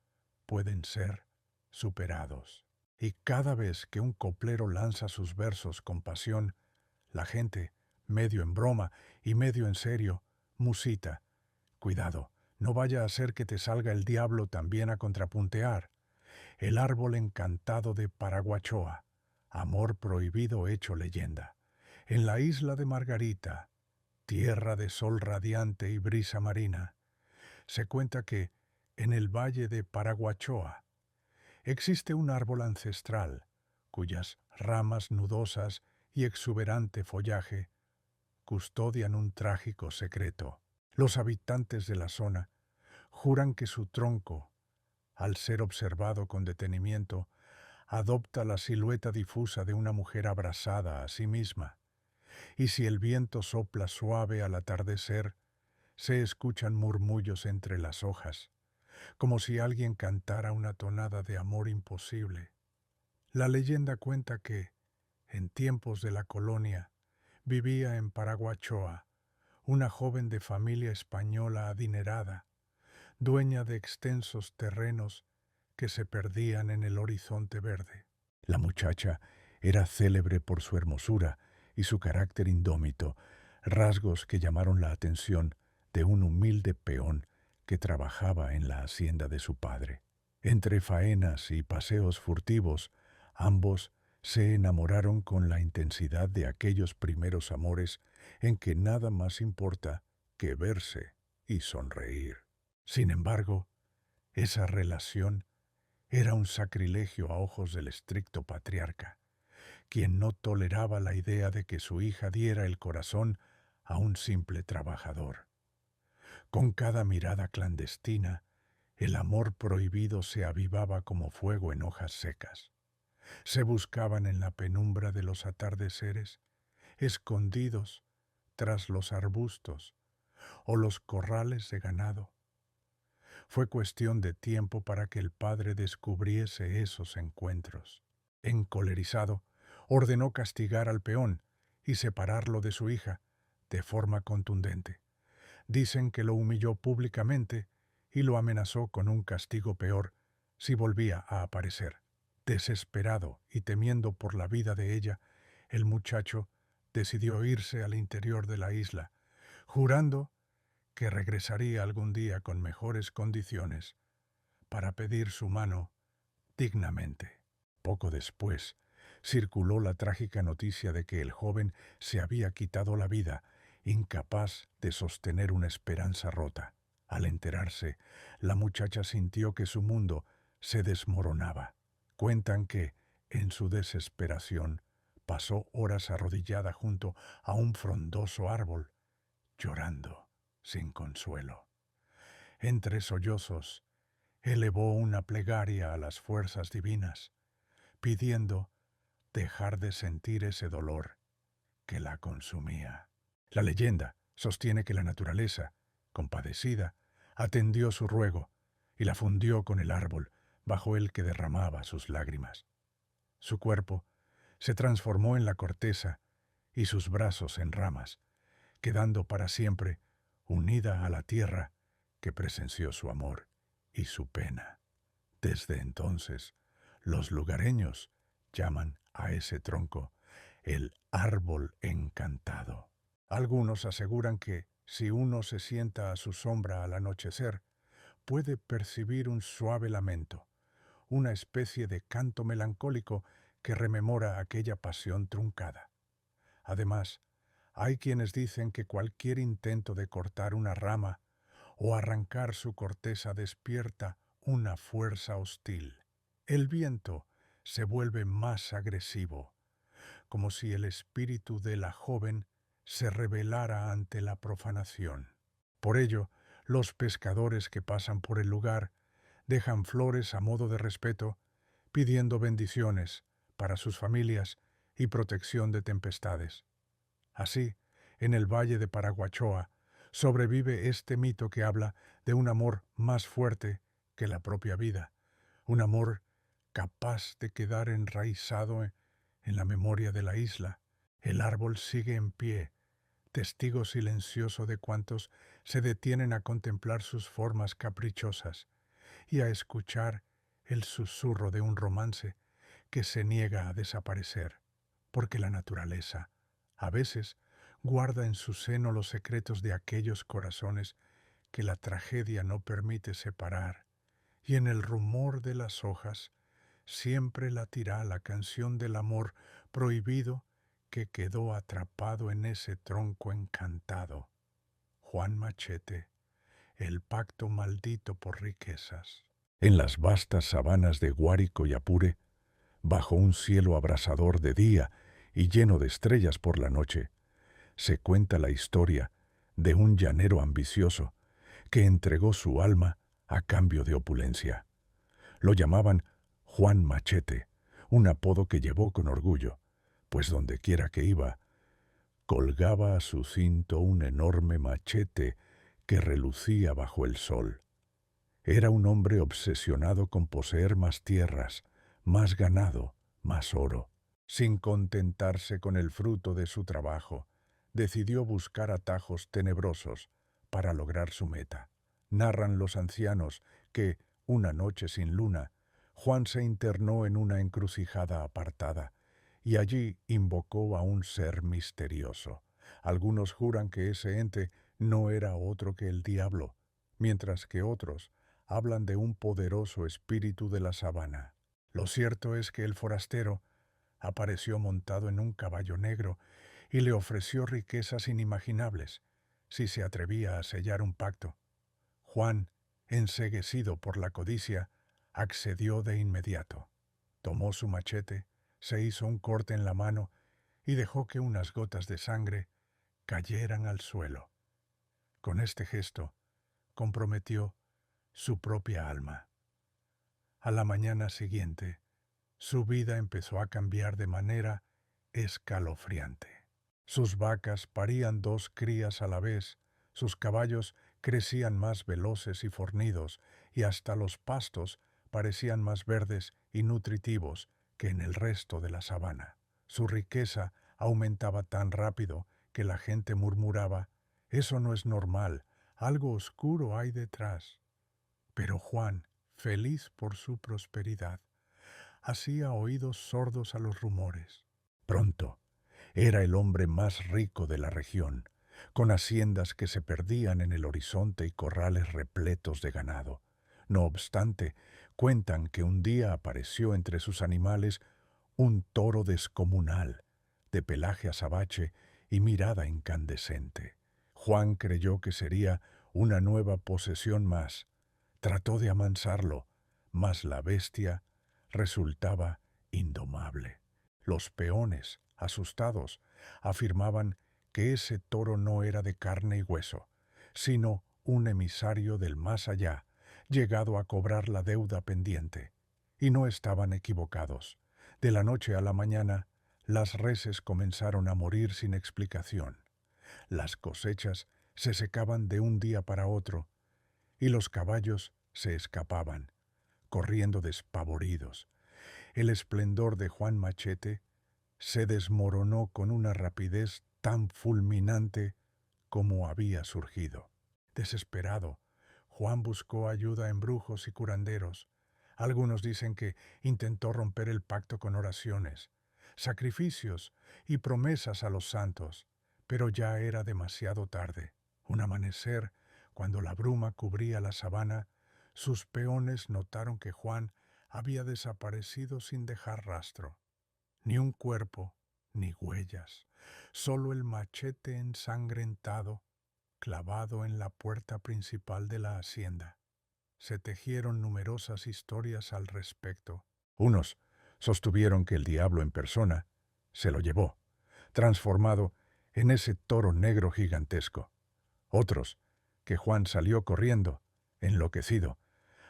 pueden ser superados. Y cada vez que un coplero lanza sus versos con pasión, la gente, medio en broma y medio en serio, musita: cuidado, no vaya a ser que te salga el diablo también a contrapuntear. El árbol encantado de Paraguachoa, amor prohibido hecho leyenda. En la isla de Margarita, tierra de sol radiante y brisa marina, se cuenta que, en el valle de Paraguachoa, existe un árbol ancestral, cuyas ramas nudosas y exuberante follaje custodian un trágico secreto. Los habitantes de la zona juran que su tronco, al ser observado con detenimiento, adopta la silueta difusa de una mujer abrazada a sí misma, y si el viento sopla suave al atardecer, se escuchan murmullos entre las hojas, como si alguien cantara una tonada de amor imposible. La leyenda cuenta que, en tiempos de la colonia, vivía en Paraguachoa una joven de familia española adinerada, dueña de extensos terrenos que se perdían en el horizonte verde. La muchacha era célebre por su hermosura y su carácter indómito, rasgos que llamaron la atención de un humilde peón que trabajaba en la hacienda de su padre. Entre faenas y paseos furtivos, ambos se enamoraron con la intensidad de aquellos primeros amores en que nada más importa que verse y sonreír. Sin embargo, esa relación era un sacrilegio a ojos del estricto patriarca, quien no toleraba la idea de que su hija diera el corazón a un simple trabajador. Con cada mirada clandestina, el amor prohibido se avivaba como fuego en hojas secas. Se buscaban en la penumbra de los atardeceres, escondidos tras los arbustos o los corrales de ganado. Fue cuestión de tiempo para que el padre descubriese esos encuentros. Encolerizado, ordenó castigar al peón y separarlo de su hija de forma contundente. Dicen que lo humilló públicamente y lo amenazó con un castigo peor si volvía a aparecer. Desesperado y temiendo por la vida de ella, el muchacho decidió irse al interior de la isla, jurando que regresaría algún día con mejores condiciones para pedir su mano dignamente. Poco después, circuló la trágica noticia de que el joven se había quitado la vida, incapaz de sostener una esperanza rota. Al enterarse, la muchacha sintió que su mundo se desmoronaba. Cuentan que, en su desesperación, pasó horas arrodillada junto a un frondoso árbol, llorando sin consuelo. Entre sollozos, elevó una plegaria a las fuerzas divinas, pidiendo dejar de sentir ese dolor que la consumía. La leyenda sostiene que la naturaleza, compadecida, atendió su ruego y la fundió con el árbol bajo el que derramaba sus lágrimas. Su cuerpo se transformó en la corteza y sus brazos en ramas, quedando para siempre unida a la tierra que presenció su amor y su pena. Desde entonces, los lugareños llaman a ese tronco el árbol encantado. Algunos aseguran que, si uno se sienta a su sombra al anochecer, puede percibir un suave lamento, una especie de canto melancólico que rememora aquella pasión truncada. Además, hay quienes dicen que cualquier intento de cortar una rama o arrancar su corteza despierta una fuerza hostil. El viento se vuelve más agresivo, como si el espíritu de la joven se rebelara ante la profanación. Por ello, los pescadores que pasan por el lugar dejan flores a modo de respeto, pidiendo bendiciones para sus familias y protección de tempestades. Así, en el valle de Paraguachoa, sobrevive este mito que habla de un amor más fuerte que la propia vida, un amor capaz de quedar enraizado en la memoria de la isla. El árbol sigue en pie, testigo silencioso de cuantos se detienen a contemplar sus formas caprichosas y a escuchar el susurro de un romance que se niega a desaparecer, porque la naturaleza, a veces, guarda en su seno los secretos de aquellos corazones que la tragedia no permite separar, y en el rumor de las hojas siempre latirá la canción del amor prohibido que quedó atrapado en ese tronco encantado. Juan Machete, el pacto maldito por riquezas. En las vastas sabanas de Guárico y Apure, bajo un cielo abrasador de día y lleno de estrellas por la noche, se cuenta la historia de un llanero ambicioso que entregó su alma a cambio de opulencia. Lo llamaban Juan Machete, un apodo que llevó con orgullo, pues dondequiera que iba, colgaba a su cinto un enorme machete que relucía bajo el sol. Era un hombre obsesionado con poseer más tierras, más ganado, más oro. Sin contentarse con el fruto de su trabajo, decidió buscar atajos tenebrosos para lograr su meta. Narran los ancianos que, una noche sin luna, Juan se internó en una encrucijada apartada y allí invocó a un ser misterioso. Algunos juran que ese ente no era otro que el diablo, mientras que otros hablan de un poderoso espíritu de la sabana. Lo cierto es que el forastero apareció montado en un caballo negro y le ofreció riquezas inimaginables si se atrevía a sellar un pacto. Juan, enceguecido por la codicia, accedió de inmediato. Tomó su machete, se hizo un corte en la mano y dejó que unas gotas de sangre cayeran al suelo. Con este gesto, comprometió su propia alma. A la mañana siguiente, su vida empezó a cambiar de manera escalofriante. Sus vacas parían 2 crías a la vez, sus caballos crecían más veloces y fornidos, y hasta los pastos parecían más verdes y nutritivos que en el resto de la sabana. Su riqueza aumentaba tan rápido que la gente murmuraba: «Eso no es normal, algo oscuro hay detrás». Pero Juan, feliz por su prosperidad, hacía oídos sordos a los rumores. Pronto, era el hombre más rico de la región, con haciendas que se perdían en el horizonte y corrales repletos de ganado. No obstante, cuentan que un día apareció entre sus animales un toro descomunal, de pelaje azabache y mirada incandescente. Juan creyó que sería una nueva posesión más. Trató de amansarlo, mas la bestia resultaba indomable. Los peones, asustados, afirmaban que ese toro no era de carne y hueso, sino un emisario del más allá, llegado a cobrar la deuda pendiente. Y no estaban equivocados. De la noche a la mañana, las reses comenzaron a morir sin explicación. Las cosechas se secaban de un día para otro, y los caballos se escapaban, corriendo despavoridos. El esplendor de Juan Machete se desmoronó con una rapidez tan fulminante como había surgido. Desesperado, Juan buscó ayuda en brujos y curanderos. Algunos dicen que intentó romper el pacto con oraciones, sacrificios y promesas a los santos, pero ya era demasiado tarde. Un amanecer, cuando la bruma cubría la sabana, sus peones notaron que Juan había desaparecido sin dejar rastro. Ni un cuerpo, ni huellas, solo el machete ensangrentado clavado en la puerta principal de la hacienda. Se tejieron numerosas historias al respecto. Unos sostuvieron que el diablo en persona se lo llevó, transformado en ese toro negro gigantesco. Otros, que Juan salió corriendo, enloquecido,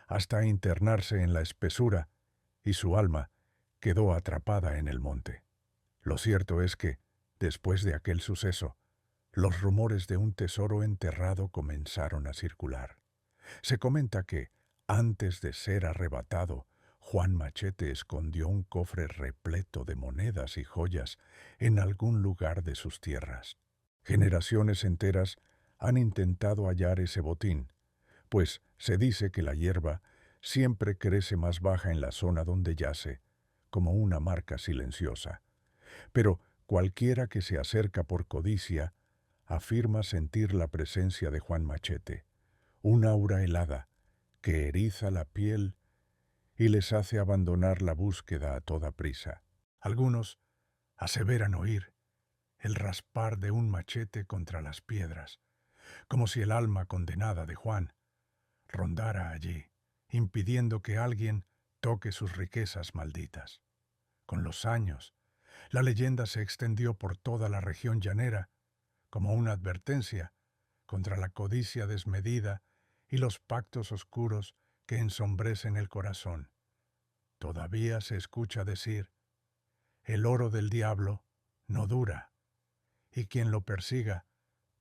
hasta internarse en la espesura, y su alma quedó atrapada en el monte. Lo cierto es que, después de aquel suceso, los rumores de un tesoro enterrado comenzaron a circular. Se comenta que, antes de ser arrebatado, Juan Machete escondió un cofre repleto de monedas y joyas en algún lugar de sus tierras. Generaciones enteras han intentado hallar ese botín, pues se dice que la hierba siempre crece más baja en la zona donde yace, como una marca silenciosa. Pero cualquiera que se acerca por codicia afirma sentir la presencia de Juan Machete, un aura helada que eriza la piel y les hace abandonar la búsqueda a toda prisa. Algunos aseveran oír el raspar de un machete contra las piedras, como si el alma condenada de Juan rondara allí, impidiendo que alguien toque sus riquezas malditas. Con los años, la leyenda se extendió por toda la región llanera como una advertencia contra la codicia desmedida y los pactos oscuros que ensombrecen el corazón. Todavía se escucha decir, el oro del diablo no dura, y quien lo persiga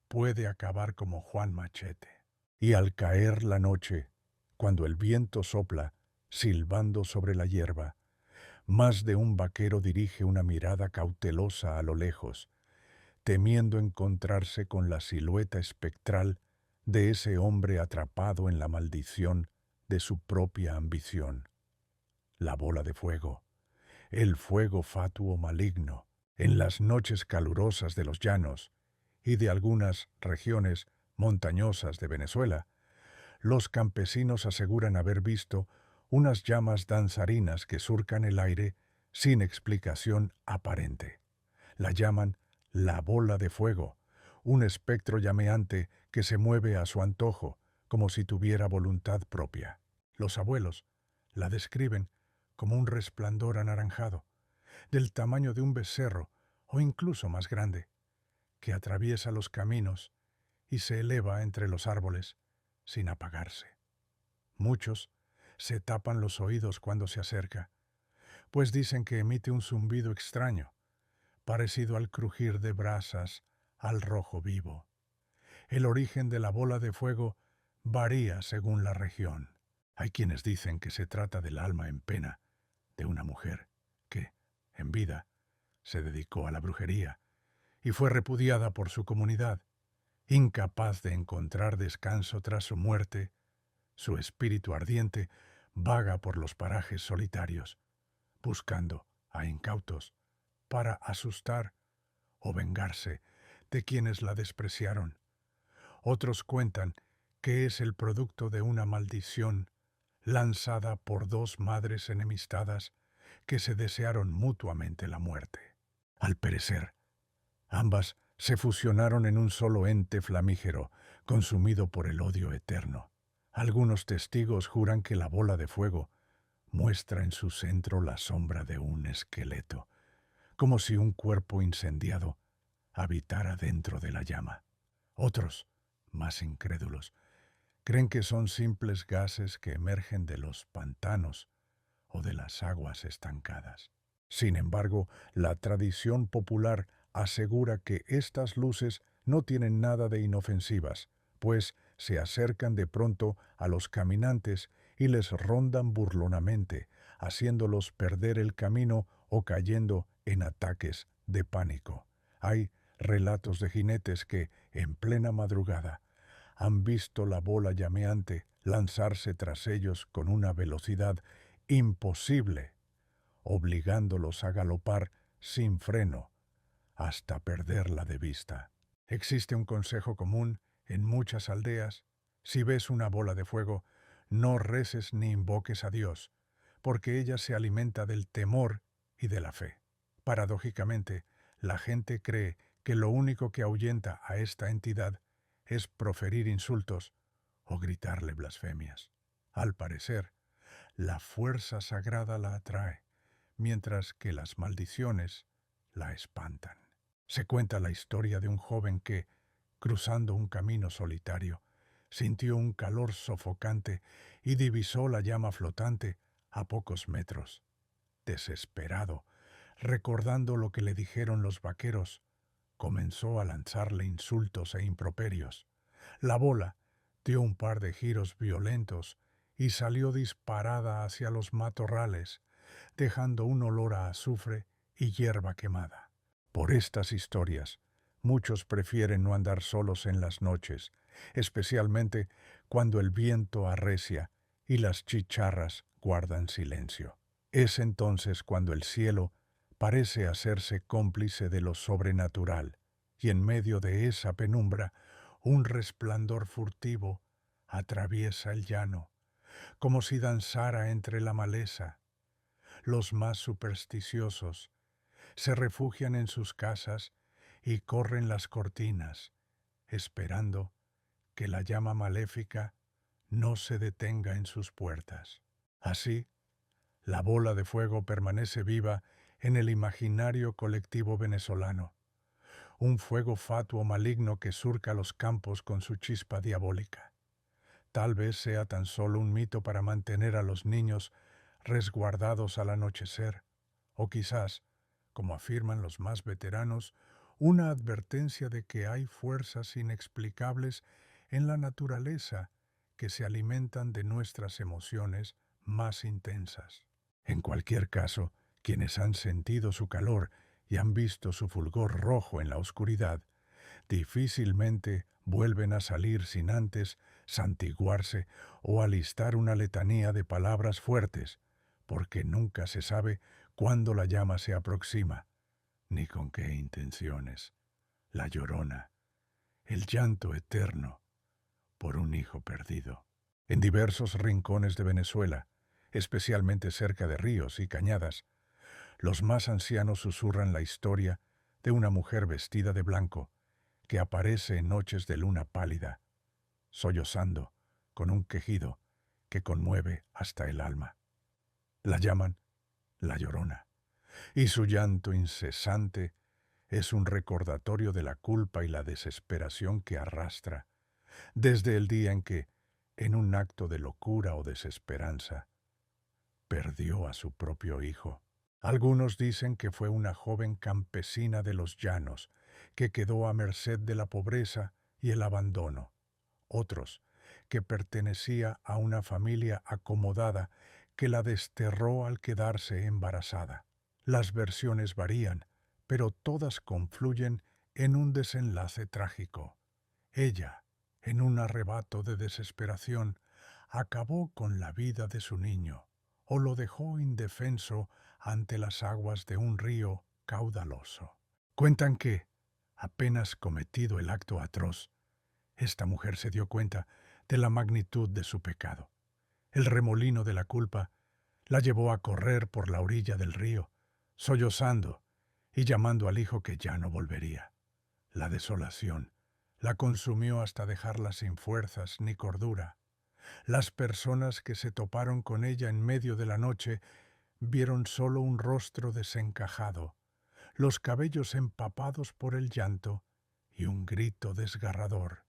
puede acabar como Juan Machete. Y al caer la noche, cuando el viento sopla, silbando sobre la hierba, más de un vaquero dirige una mirada cautelosa a lo lejos, temiendo encontrarse con la silueta espectral de ese hombre atrapado en la maldición de su propia ambición. La bola de fuego, el fuego fatuo maligno, en las noches calurosas de los llanos y de algunas regiones montañosas de Venezuela, los campesinos aseguran haber visto unas llamas danzarinas que surcan el aire sin explicación aparente. La llaman la bola de fuego, un espectro llameante que se mueve a su antojo, como si tuviera voluntad propia. Los abuelos la describen como un resplandor anaranjado, del tamaño de un becerro o incluso más grande, que atraviesa los caminos y se eleva entre los árboles sin apagarse. Muchos se tapan los oídos cuando se acerca, pues dicen que emite un zumbido extraño, parecido al crujir de brasas al rojo vivo. El origen de la bola de fuego varía según la región. Hay quienes dicen que se trata del alma en pena de una mujer que, en vida, se dedicó a la brujería y fue repudiada por su comunidad. Incapaz de encontrar descanso tras su muerte, su espíritu ardiente vaga por los parajes solitarios, buscando a incautos para asustar o vengarse de quienes la despreciaron. Otros cuentan que es el producto de una maldición lanzada por dos madres enemistadas que se desearon mutuamente la muerte. Al perecer, ambas se fusionaron en un solo ente flamígero, consumido por el odio eterno. Algunos testigos juran que la bola de fuego muestra en su centro la sombra de un esqueleto, como si un cuerpo incendiado habitara dentro de la llama. Otros, más incrédulos, creen que son simples gases que emergen de los pantanos o de las aguas estancadas. Sin embargo, la tradición popular asegura que estas luces no tienen nada de inofensivas, pues se acercan de pronto a los caminantes y les rondan burlonamente, haciéndolos perder el camino o cayendo en ataques de pánico. Hay relatos de jinetes que, en plena madrugada, han visto la bola llameante lanzarse tras ellos con una velocidad imposible, obligándolos a galopar sin freno hasta perderla de vista. Existe un consejo común en muchas aldeas: si ves una bola de fuego, no reces ni invoques a Dios, porque ella se alimenta del temor y de la fe. Paradójicamente, la gente cree que lo único que ahuyenta a esta entidad es proferir insultos o gritarle blasfemias. Al parecer, la fuerza sagrada la atrae, mientras que las maldiciones la espantan. Se cuenta la historia de un joven que, cruzando un camino solitario, sintió un calor sofocante y divisó la llama flotante a pocos metros. Desesperado, recordando lo que le dijeron los vaqueros, comenzó a lanzarle insultos e improperios. La bola dio un par de giros violentos y salió disparada hacia los matorrales, dejando un olor a azufre y hierba quemada. Por estas historias, muchos prefieren no andar solos en las noches, especialmente cuando el viento arrecia y las chicharras guardan silencio. Es entonces cuando el cielo parece hacerse cómplice de lo sobrenatural, y en medio de esa penumbra, un resplandor furtivo atraviesa el llano, como si danzara entre la maleza. Los más supersticiosos se refugian en sus casas y corren las cortinas, esperando que la llama maléfica no se detenga en sus puertas. Así, la bola de fuego permanece viva en el imaginario colectivo venezolano, un fuego fatuo maligno que surca los campos con su chispa diabólica. Tal vez sea tan solo un mito para mantener a los niños resguardados al anochecer, o quizás, como afirman los más veteranos, una advertencia de que hay fuerzas inexplicables en la naturaleza que se alimentan de nuestras emociones más intensas. En cualquier caso, quienes han sentido su calor y han visto su fulgor rojo en la oscuridad, difícilmente vuelven a salir sin antes santiguarse o alistar una letanía de palabras fuertes, porque nunca se sabe cuándo la llama se aproxima, ni con qué intenciones. La llorona, el llanto eterno por un hijo perdido. En diversos rincones de Venezuela, especialmente cerca de ríos y cañadas, los más ancianos susurran la historia de una mujer vestida de blanco que aparece en noches de luna pálida, sollozando con un quejido que conmueve hasta el alma. La llaman la Llorona, y su llanto incesante es un recordatorio de la culpa y la desesperación que arrastra desde el día en que, en un acto de locura o desesperanza, perdió a su propio hijo. Algunos dicen que fue una joven campesina de los llanos que quedó a merced de la pobreza y el abandono. Otros, que pertenecía a una familia acomodada que la desterró al quedarse embarazada. Las versiones varían, pero todas confluyen en un desenlace trágico. Ella, en un arrebato de desesperación, acabó con la vida de su niño, o lo dejó indefenso ante las aguas de un río caudaloso. Cuentan que, apenas cometido el acto atroz, esta mujer se dio cuenta de la magnitud de su pecado. El remolino de la culpa la llevó a correr por la orilla del río, sollozando y llamando al hijo que ya no volvería. La desolación la consumió hasta dejarla sin fuerzas ni cordura. Las personas que se toparon con ella en medio de la noche vieron solo un rostro desencajado, los cabellos empapados por el llanto y un grito desgarrador.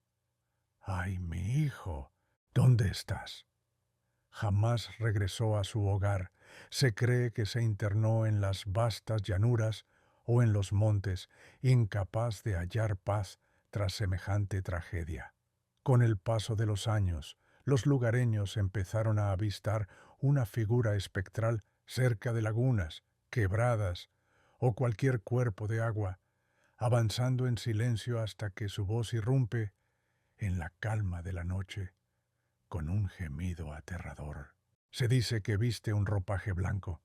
¡Ay, mi hijo! ¿Dónde estás? Jamás regresó a su hogar. Se cree que se internó en las vastas llanuras o en los montes, incapaz de hallar paz tras semejante tragedia. Con el paso de los años, los lugareños empezaron a avistar una figura espectral cerca de lagunas, quebradas o cualquier cuerpo de agua, avanzando en silencio hasta que su voz irrumpe en la calma de la noche con un gemido aterrador. Se dice que viste un ropaje blanco,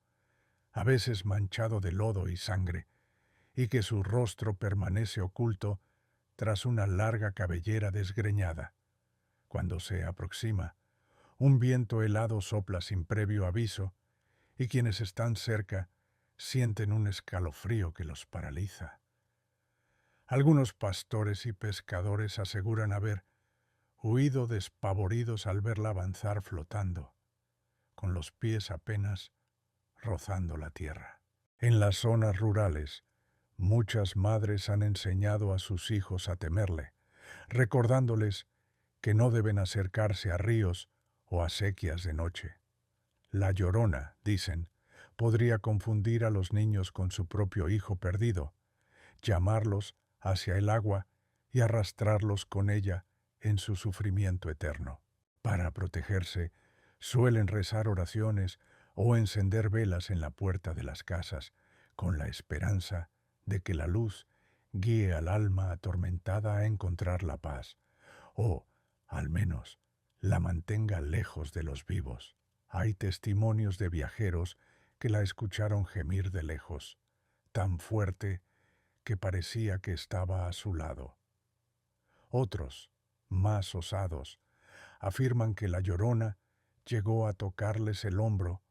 a veces manchado de lodo y sangre, y que su rostro permanece oculto tras una larga cabellera desgreñada. Cuando se aproxima, un viento helado sopla sin previo aviso, y quienes están cerca sienten un escalofrío que los paraliza. Algunos pastores y pescadores aseguran haber huido despavoridos al verla avanzar flotando, con los pies apenas rozando la tierra. En las zonas rurales, Muchas madres han enseñado a sus hijos a temerle, recordándoles que no deben acercarse a ríos o a acequias de noche. La Llorona, dicen, podría confundir a los niños con su propio hijo perdido, llamarlos hacia el agua y arrastrarlos con ella en su sufrimiento eterno. Para protegerse, suelen rezar oraciones o encender velas en la puerta de las casas, con la esperanza de que la luz guíe al alma atormentada a encontrar la paz, o, al menos, la mantenga lejos de los vivos. Hay testimonios de viajeros que la escucharon gemir de lejos, tan fuerte que parecía que estaba a su lado. Otros, más osados, afirman que la Llorona llegó a tocarles el hombro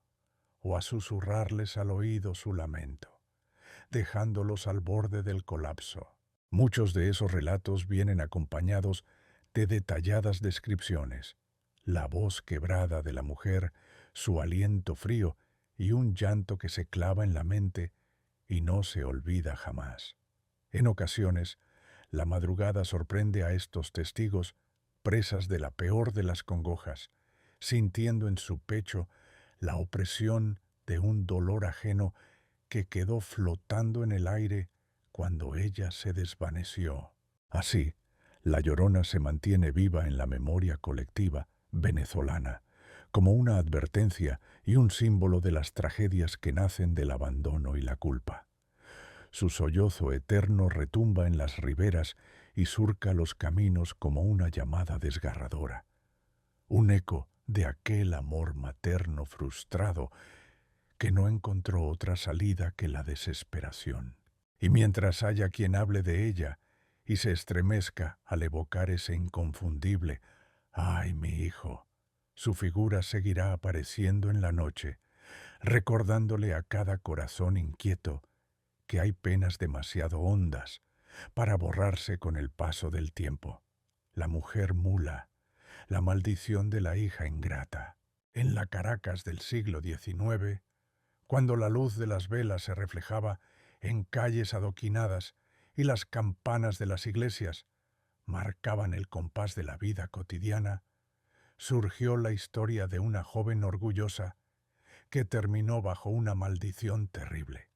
o a susurrarles al oído su lamento, dejándolos al borde del colapso. Muchos de esos relatos vienen acompañados de detalladas descripciones, la voz quebrada de la mujer, su aliento frío y un llanto que se clava en la mente y no se olvida jamás. En ocasiones, la madrugada sorprende a estos testigos presas de la peor de las congojas, sintiendo en su pecho la opresión de un dolor ajeno que quedó flotando en el aire cuando ella se desvaneció. Así, la Llorona se mantiene viva en la memoria colectiva venezolana, como una advertencia y un símbolo de las tragedias que nacen del abandono y la culpa. Su sollozo eterno retumba en las riberas y surca los caminos como una llamada desgarradora, un eco de aquel amor materno frustrado que no encontró otra salida que la desesperación. Y mientras haya quien hable de ella y se estremezca al evocar ese inconfundible «¡Ay, mi hijo!», su figura seguirá apareciendo en la noche, recordándole a cada corazón inquieto que hay penas demasiado hondas para borrarse con el paso del tiempo. La mujer mula, la maldición de la hija ingrata. En la Caracas del siglo XIX, cuando la luz de las velas se reflejaba en calles adoquinadas y las campanas de las iglesias marcaban el compás de la vida cotidiana, surgió la historia de una joven orgullosa que terminó bajo una maldición terrible.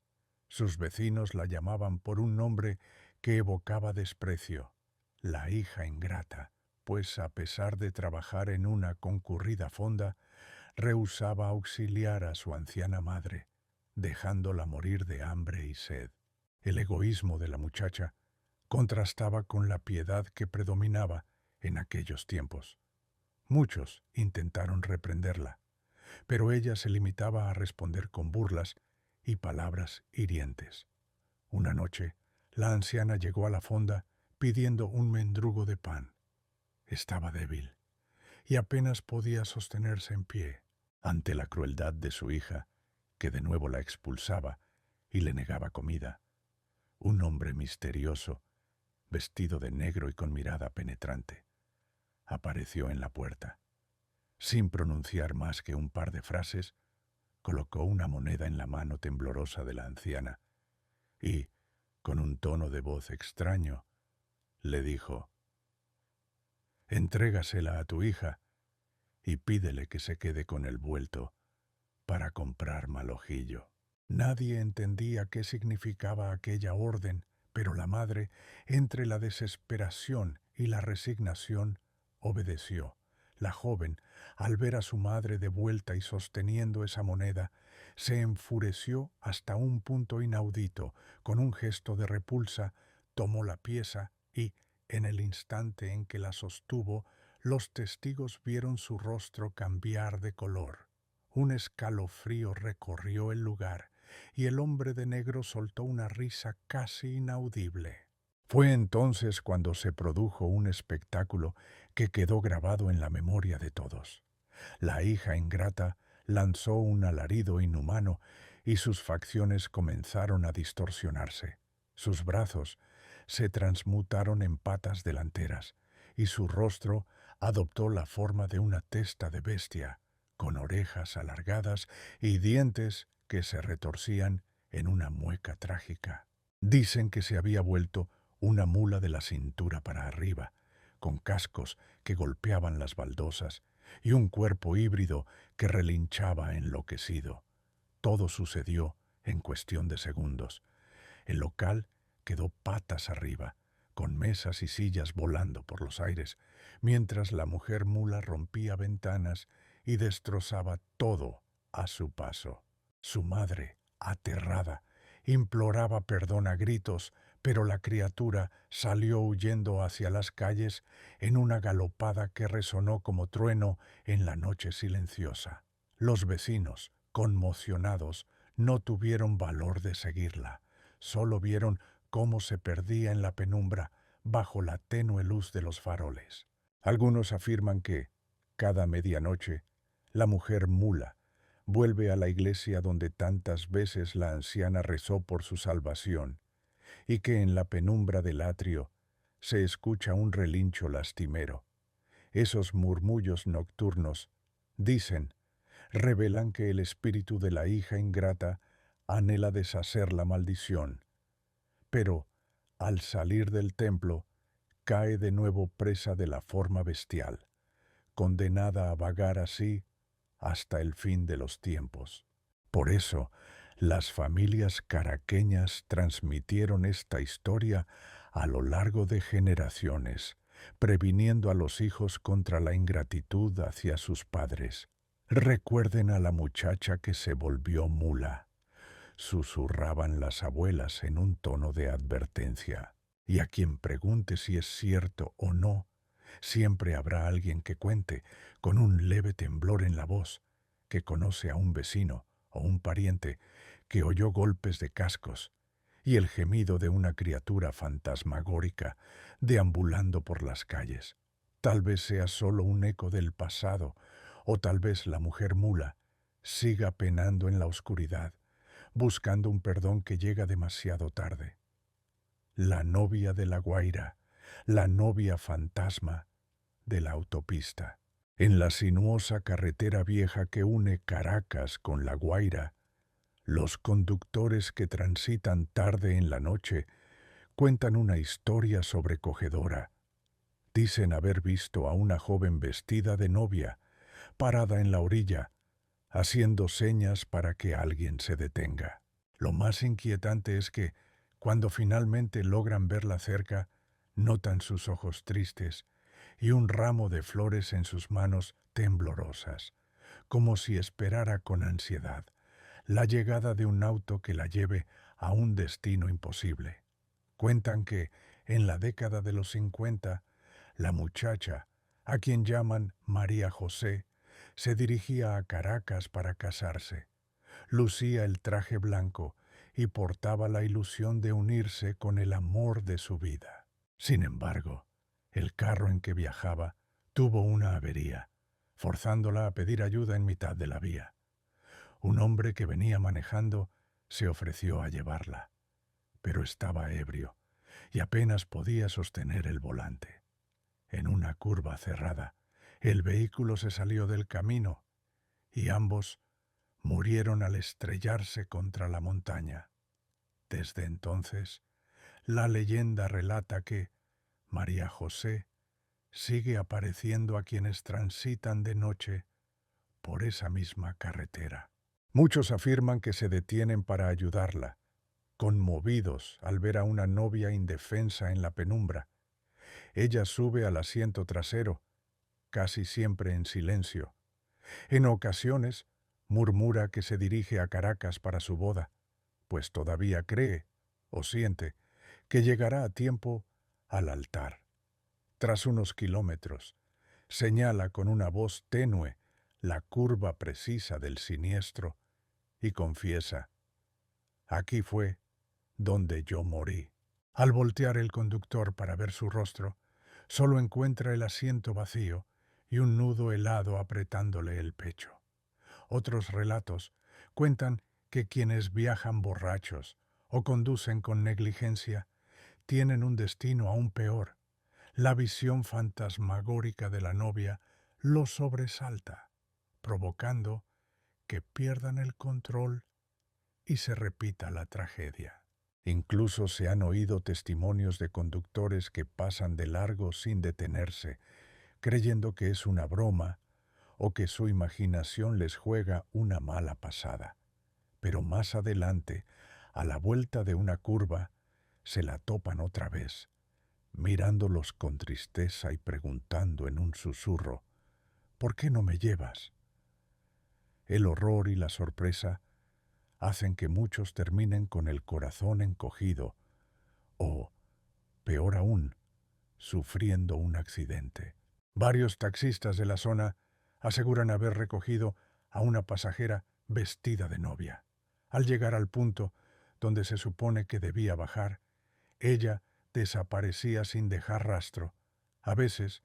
Sus vecinos la llamaban por un nombre que evocaba desprecio, la hija ingrata, pues a pesar de trabajar en una concurrida fonda, rehusaba auxiliar a su anciana madre, dejándola morir de hambre y sed. El egoísmo de la muchacha contrastaba con la piedad que predominaba en aquellos tiempos. Muchos intentaron reprenderla, pero ella se limitaba a responder con burlas y palabras hirientes. Una noche, la anciana llegó a la fonda pidiendo un mendrugo de pan. Estaba débil y apenas podía sostenerse en pie. Ante la crueldad de su hija, que de nuevo la expulsaba y le negaba comida, un hombre misterioso, vestido de negro y con mirada penetrante, apareció en la puerta. Sin pronunciar más que un par de frases, colocó una moneda en la mano temblorosa de la anciana y, con un tono de voz extraño, le dijo: «Entrégasela a tu hija y pídele que se quede con el vuelto para comprar malojillo». Nadie entendía qué significaba aquella orden, pero la madre, entre la desesperación y la resignación, obedeció. La joven, al ver a su madre de vuelta y sosteniendo esa moneda, se enfureció hasta un punto inaudito. Con un gesto de repulsa, tomó la pieza y, en el instante en que la sostuvo, los testigos vieron su rostro cambiar de color. Un escalofrío recorrió el lugar y el hombre de negro soltó una risa casi inaudible. Fue entonces cuando se produjo un espectáculo que quedó grabado en la memoria de todos. La hija ingrata lanzó un alarido inhumano y sus facciones comenzaron a distorsionarse. Sus brazos se transmutaron en patas delanteras y su rostro adoptó la forma de una testa de bestia, con orejas alargadas y dientes que se retorcían en una mueca trágica. Dicen que se había vuelto una mula de la cintura para arriba, con cascos que golpeaban las baldosas y un cuerpo híbrido que relinchaba enloquecido. Todo sucedió en cuestión de segundos. El local quedó patas arriba, con mesas y sillas volando por los aires, mientras la mujer mula rompía ventanas y destrozaba todo a su paso. Su madre, aterrada, imploraba perdón a gritos, pero la criatura salió huyendo hacia las calles en una galopada que resonó como trueno en la noche silenciosa. Los vecinos, conmocionados, no tuvieron valor de seguirla. Solo vieron cómo se perdía en la penumbra bajo la tenue luz de los faroles. Algunos afirman que, cada medianoche, la mujer mula vuelve a la iglesia donde tantas veces la anciana rezó por su salvación, y que en la penumbra del atrio se escucha un relincho lastimero. Esos murmullos nocturnos, dicen, revelan que el espíritu de la hija ingrata anhela deshacer la maldición, pero, al salir del templo, cae de nuevo presa de la forma bestial, condenada a vagar así hasta el fin de los tiempos. Por eso, las familias caraqueñas transmitieron esta historia a lo largo de generaciones, previniendo a los hijos contra la ingratitud hacia sus padres. Recuerden a la muchacha que se volvió mula, susurraban las abuelas en un tono de advertencia. Y a quien pregunte si es cierto o no, siempre habrá alguien que cuente, con un leve temblor en la voz, que conoce a un vecino o un pariente que oyó golpes de cascos y el gemido de una criatura fantasmagórica deambulando por las calles. Tal vez sea solo un eco del pasado, o tal vez la mujer mula siga penando en la oscuridad, buscando un perdón que llega demasiado tarde. La novia de la Guaira, la novia fantasma de la autopista. En la sinuosa carretera vieja que une Caracas con La Guaira, los conductores que transitan tarde en la noche cuentan una historia sobrecogedora. Dicen haber visto a una joven vestida de novia, parada en la orilla, haciendo señas para que alguien se detenga. Lo más inquietante es que, cuando finalmente logran verla cerca, notan sus ojos tristes y un ramo de flores en sus manos temblorosas, como si esperara con ansiedad la llegada de un auto que la lleve a un destino imposible. Cuentan que, en la década de los 50, la muchacha, a quien llaman María José, se dirigía a Caracas para casarse. Lucía el traje blanco y portaba la ilusión de unirse con el amor de su vida. Sin embargo, el carro en que viajaba tuvo una avería, forzándola a pedir ayuda en mitad de la vía. Un hombre que venía manejando se ofreció a llevarla, pero estaba ebrio y apenas podía sostener el volante. En una curva cerrada, el vehículo se salió del camino y ambos murieron al estrellarse contra la montaña. Desde entonces, la leyenda relata que María José sigue apareciendo a quienes transitan de noche por esa misma carretera. Muchos afirman que se detienen para ayudarla, conmovidos al ver a una novia indefensa en la penumbra. Ella sube al asiento trasero, casi siempre en silencio. En ocasiones, murmura que se dirige a Caracas para su boda, pues todavía cree, o siente, que llegará a tiempo al altar. Tras unos kilómetros, señala con una voz tenue la curva precisa del siniestro y confiesa: «Aquí fue donde yo morí». Al voltear el conductor para ver su rostro, solo encuentra el asiento vacío y un nudo helado apretándole el pecho. Otros relatos cuentan que quienes viajan borrachos o conducen con negligencia tienen un destino aún peor. La visión fantasmagórica de la novia los sobresalta, provocando que pierdan el control y se repita la tragedia. Incluso se han oído testimonios de conductores que pasan de largo sin detenerse, creyendo que es una broma o que su imaginación les juega una mala pasada. Pero más adelante, a la vuelta de una curva, se la topan otra vez, mirándolos con tristeza y preguntando en un susurro, ¿por qué no me llevas? El horror y la sorpresa hacen que muchos terminen con el corazón encogido o, peor aún, sufriendo un accidente. Varios taxistas de la zona aseguran haber recogido a una pasajera vestida de novia. Al llegar al punto donde se supone que debía bajar, ella desaparecía sin dejar rastro, a veces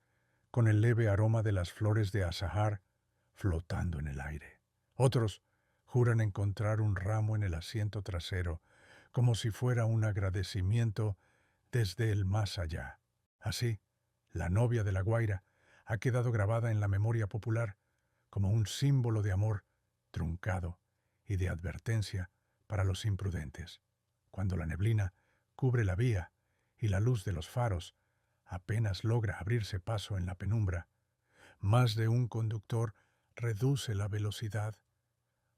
con el leve aroma de las flores de azahar flotando en el aire. Otros juran encontrar un ramo en el asiento trasero, como si fuera un agradecimiento desde el más allá. Así, la novia de La Guaira ha quedado grabada en la memoria popular como un símbolo de amor truncado y de advertencia para los imprudentes. Cuando la neblina cubre la vía y la luz de los faros apenas logra abrirse paso en la penumbra, más de un conductor reduce la velocidad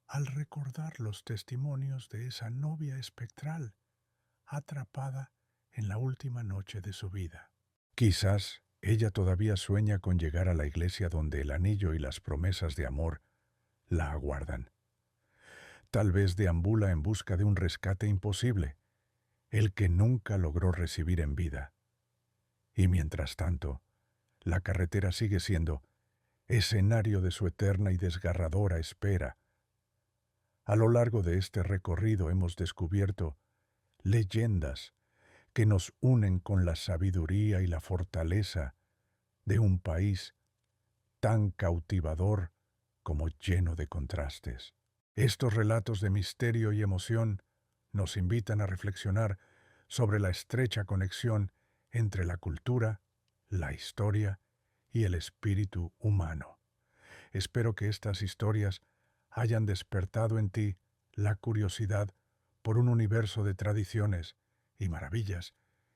al recordar los testimonios de esa novia espectral atrapada en la última noche de su vida. Quizás ella todavía sueña con llegar a la iglesia donde el anillo y las promesas de amor la aguardan. Tal vez deambula en busca de un rescate imposible, el que nunca logró recibir en vida. Y mientras tanto, la carretera sigue siendo escenario de su eterna y desgarradora espera. A lo largo de este recorrido hemos descubierto leyendas que nos unen con la sabiduría y la fortaleza de un país tan cautivador como lleno de contrastes. Estos relatos de misterio y emoción nos invitan a reflexionar sobre la estrecha conexión entre la cultura, la historia y el espíritu humano. Espero que estas historias hayan despertado en ti la curiosidad por un universo de tradiciones y maravillas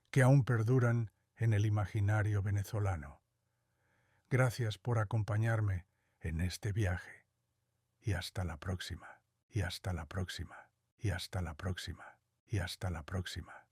que aún perduran en el imaginario venezolano. Gracias por acompañarme en este viaje. Y hasta la próxima, y hasta la próxima, y hasta la próxima, y hasta la próxima.